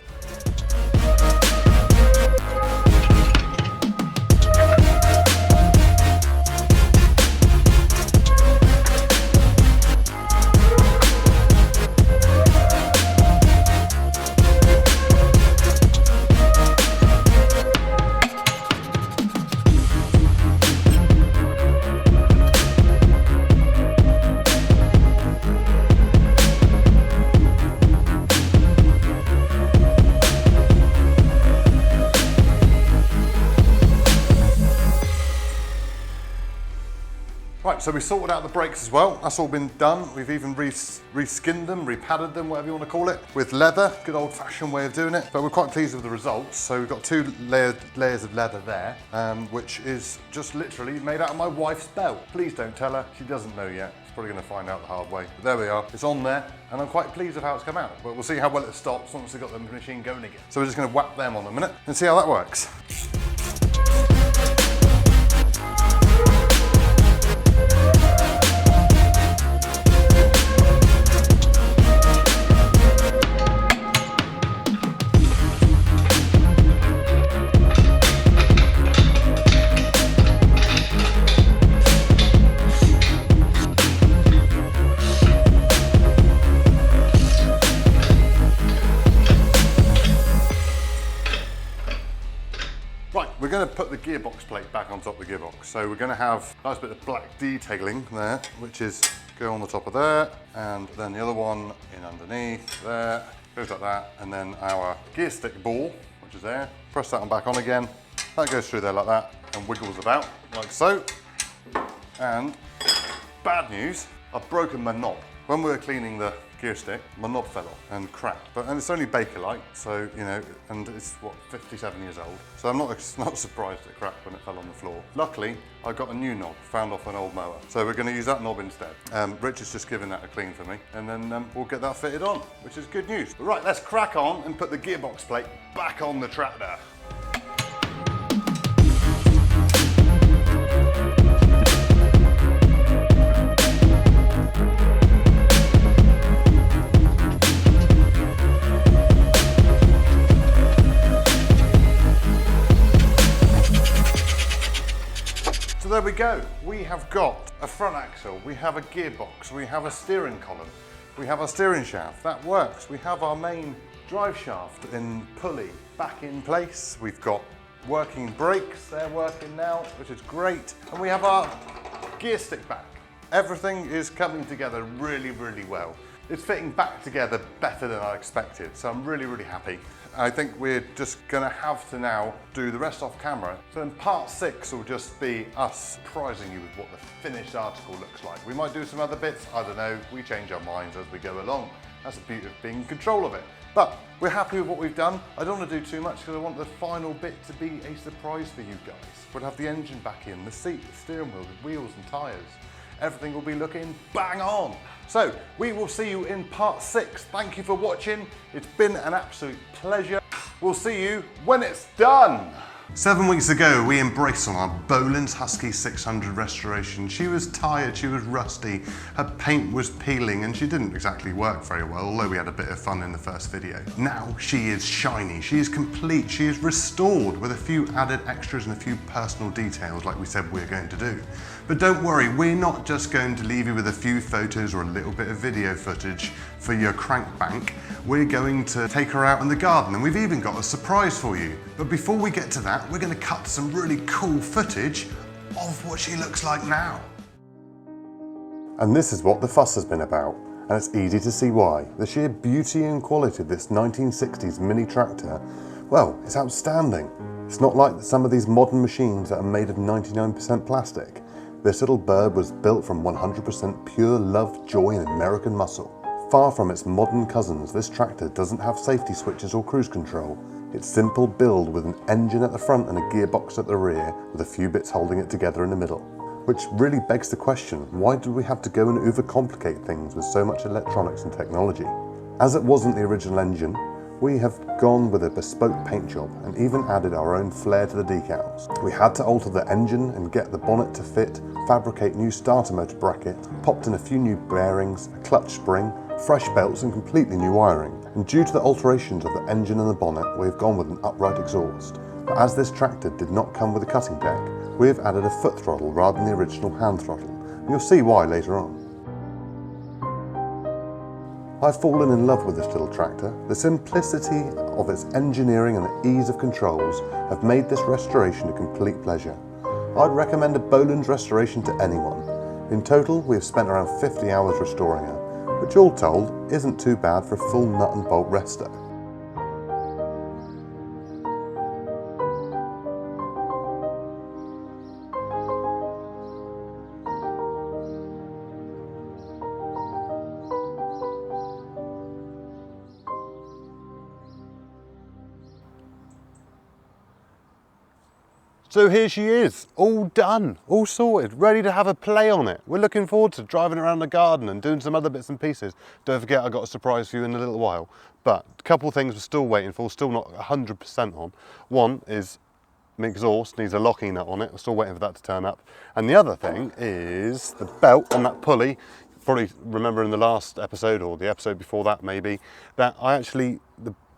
Right, so we sorted out the brakes as well. That's all been done. We've even re-skinned them, repadded them, whatever you want to call it, with leather. Good old-fashioned way of doing it. But we're quite pleased with the results. So we've got two layers of leather there, which is just literally made out of my wife's belt. Please don't tell her. She doesn't know yet. She's probably going to find out the hard way. But there we are. It's on there, and I'm quite pleased with how it's come out. But we'll see how well it stops once we've got the machine going again. So we're just going to whack them on a minute and see how that works. We're going to put the gearbox plate back on top of the gearbox. So we're going to have a nice bit of black detailing there, which is go on the top of there, and then the other one in underneath there, goes like that, and then our gear stick ball, which is there, press that one back on again, that goes through there like that, and wiggles about, like so. And bad news, I've broken my knob. When we were cleaning the gear stick, my knob fell off and cracked. And it's only Bakelite, so, you know, and it's, what, 57 years old. So I'm not surprised it cracked when it fell on the floor. Luckily, I got a new knob, found off an old mower. So we're gonna use that knob instead. Rich has just given that a clean for me, and then we'll get that fitted on, which is good news. But right, let's crack on and put the gearbox plate back on the tractor. there we go. We have got a front axle, we have a gearbox, we have a steering column, we have our steering shaft. That works. We have our main drive shaft and pulley back in place. We've got working brakes, they're working now, which is great. And we have our gear stick back. Everything is coming together really, really well. It's fitting back together better than I expected, so I'm really, really happy. I think we're just gonna have to now do the rest off camera. So in part 6 will just be us surprising you with what the finished article looks like. We might do some other bits, I don't know, we change our minds as we go along. That's the beauty of being in control of it. But we're happy with what we've done. I don't want to do too much because I want the final bit to be a surprise for you guys. We'll have the engine back in, the seat, the steering wheel, the wheels and tyres. Everything will be looking bang on. So we will see you in part 6. Thank you for watching. It's been an absolute pleasure. We'll see you when it's done. 7 weeks ago, we embraced on our Bolens Husky 600 restoration. She was tired, she was rusty, her paint was peeling, and she didn't exactly work very well, although we had a bit of fun in the first video. Now she is shiny, she is complete, she is restored with a few added extras and a few personal details like we said we're going to do. But don't worry, we're not just going to leave you with a few photos or a little bit of video footage for your crank bank. We're going to take her out in the garden, and we've even got a surprise for you. But before we get to that, we're going to cut some really cool footage of what she looks like now. And this is what the fuss has been about, and it's easy to see why. The sheer beauty and quality of this 1960s mini tractor, well, it's outstanding. It's not like some of these modern machines that are made of 99% plastic. This little bird was built from 100% pure love, joy and American muscle. Far from its modern cousins, this tractor doesn't have safety switches or cruise control. It's simple build with an engine at the front and a gearbox at the rear with a few bits holding it together in the middle. Which really begs the question, why did we have to go and overcomplicate things with so much electronics and technology? As it wasn't the original engine, we have gone with a bespoke paint job and even added our own flair to the decals. We had to alter the engine and get the bonnet to fit, fabricate new starter motor bracket, popped in a few new bearings, a clutch spring, fresh belts and completely new wiring. And due to the alterations of the engine and the bonnet, we have gone with an upright exhaust. But as this tractor did not come with a cutting deck, we have added a foot throttle rather than the original hand throttle. And you'll see why later on. I've fallen in love with this little tractor. The simplicity of its engineering and the ease of controls have made this restoration a complete pleasure. I'd recommend a Bolens restoration to anyone. In total, we have spent around 50 hours restoring her, which all told isn't too bad for a full nut and bolt resto. So here she is, all done, all sorted, ready to have a play on it. We're looking forward to driving around the garden and doing some other bits and pieces. Don't forget I've got a surprise for you in a little while. But a couple of things we're still waiting for, still not 100% on. One is my exhaust needs a locking nut on it. We're still waiting for that to turn up. And the other thing is the belt on that pulley. You probably remember in the last episode or the episode before that maybe, that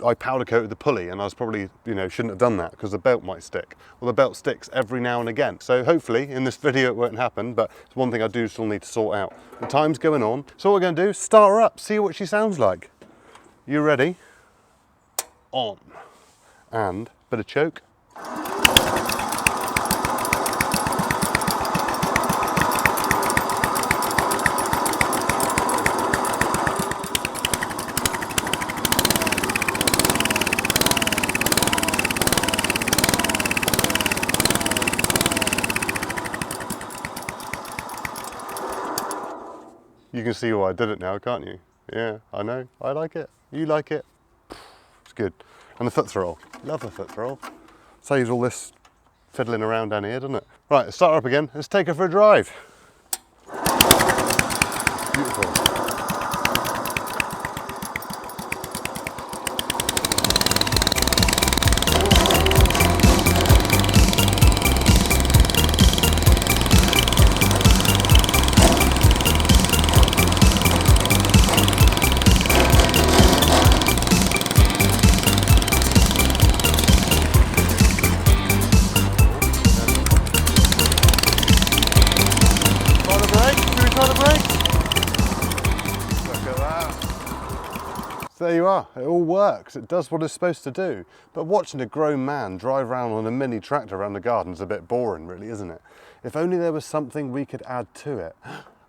I powder coated the pulley and I was probably, shouldn't have done that because the belt might stick. Well, the belt sticks every now and again. So hopefully in this video it won't happen, but it's one thing I do still need to sort out. The time's going on. So what we're going to do, start her up, see what she sounds like. You ready? On. And bit of choke. You can see why I did it now, can't you? Yeah, I know, I like it. You like it? It's good. And the foot throttle, love the foot throttle. Saves all this fiddling around down here, doesn't it? Right, let's start her up again. Let's take her for a drive. Beautiful. there you are. It all works. It does what it's supposed to do. But watching a grown man drive around on a mini tractor around the garden is a bit boring, really, isn't it? If only there was something we could add to it.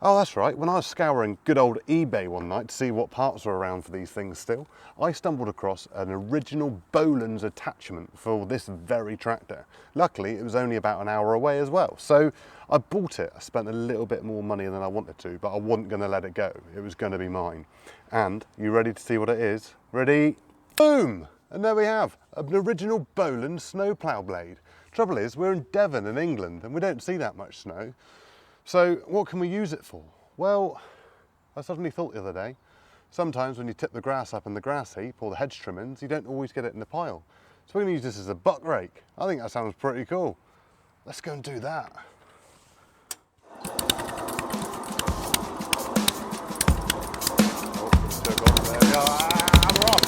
Oh, that's right. When I was scouring good old eBay one night to see what parts were around for these things still, I stumbled across an original Bolens attachment for this very tractor. Luckily, it was only about an hour away as well. So I bought it. I spent a little bit more money than I wanted to, but I wasn't going to let it go. It was going to be mine. And you ready to see what it is? Ready? Boom! And there we have an original Bolens snowplow blade. Trouble is, we're in Devon in England and we don't see that much snow. So what can we use it for? Well, I suddenly thought the other day, sometimes when you tip the grass up in the grass heap or the hedge trimmings, you don't always get it in the pile. So we're going to use this as a buck rake. I think that sounds pretty cool. Let's go and do that. There we are. We're off.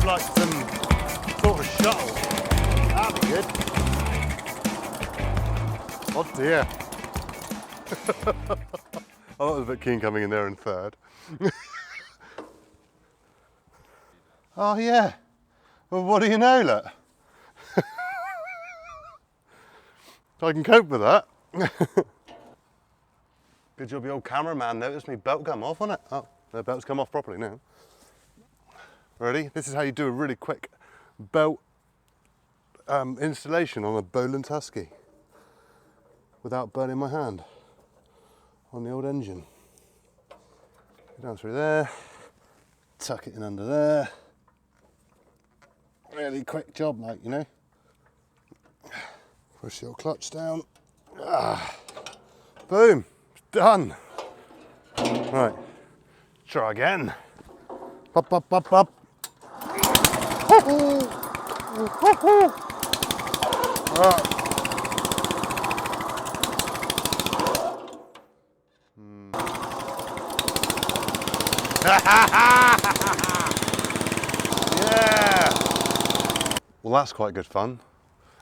Like some sort of shuttle. That'd be good. Oh dear. I was a bit keen coming in there in third. Oh yeah. Well, what do you know, look? I can cope with that. Good job, your old cameraman noticed me belt come off on it. Oh, the belt's come off properly now. Ready? This is how you do a really quick belt installation on a Bolens Husky without burning my hand on the old engine. Go down through there, tuck it in under there. Really quick job, like, you know. Push your clutch down. Ah, boom, it's done. Right, try again. Pop, pop, pop, pop. Yeah! Well, that's quite good fun.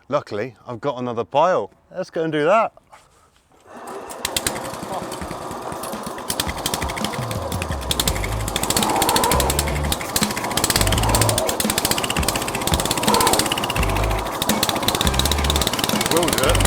Luckily, I've got another pile. Let's go and do that. We'll do it.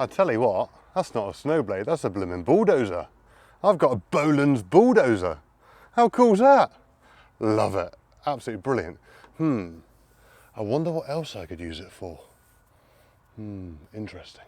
I tell you what, that's not a snowblade, that's a blooming bulldozer. I've got a Bolens bulldozer. How cool's that? Love it, absolutely brilliant. I wonder what else I could use it for. Interesting.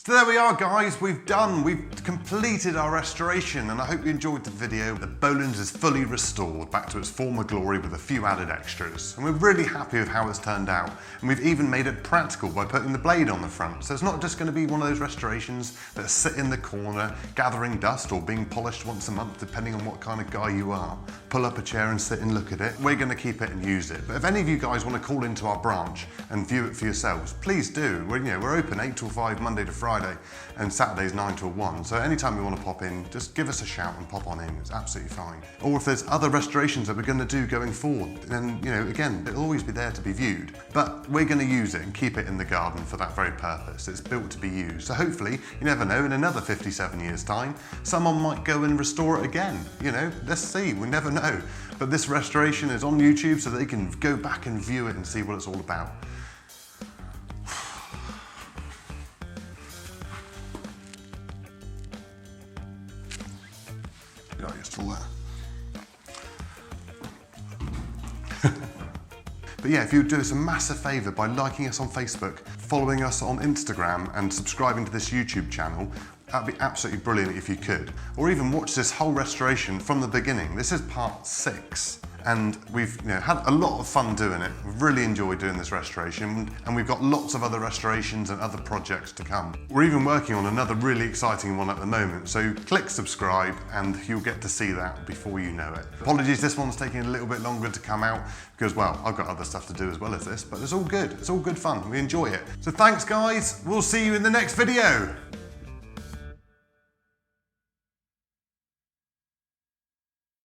So there we are, guys, we've completed our restoration, and I hope you enjoyed the video. The Bolens is fully restored back to its former glory with a few added extras, and we're really happy with how it's turned out, and we've even made it practical by putting the blade on the front. So it's not just going to be one of those restorations that sit in the corner gathering dust or being polished once a month, depending on what kind of guy you are. Pull up a chair and sit and look at it. We're going to keep it and use it. But if any of you guys want to call into our branch and view it for yourselves, please do. We're open 8 till 5 Monday to Friday, and Saturdays 9 till 1. So anytime you want to pop in, just give us a shout and pop on in. It's absolutely fine. Or if there's other restorations that we're going to do going forward, then again, it'll always be there to be viewed. But we're going to use it and keep it in the garden for that very purpose. It's built to be used. So hopefully, you never know, in another 57 years time, someone might go and restore it again. Let's see, we never know. But this restoration is on YouTube so they can go back and view it and see what it's all about. Yeah, you're still there. But yeah, if you would do us a massive favour by liking us on Facebook, following us on Instagram, and subscribing to this YouTube channel, that'd be absolutely brilliant if you could. Or even watch this whole restoration from the beginning. This is part 6. And we've had a lot of fun doing it. We've really enjoyed doing this restoration, and we've got lots of other restorations and other projects to come. We're even working on another really exciting one at the moment, so click subscribe and you'll get to see that before you know it. Apologies, this one's taking a little bit longer to come out because, well, I've got other stuff to do as well as this, but it's all good. It's all good fun. We enjoy it. So thanks, guys. We'll see you in the next video.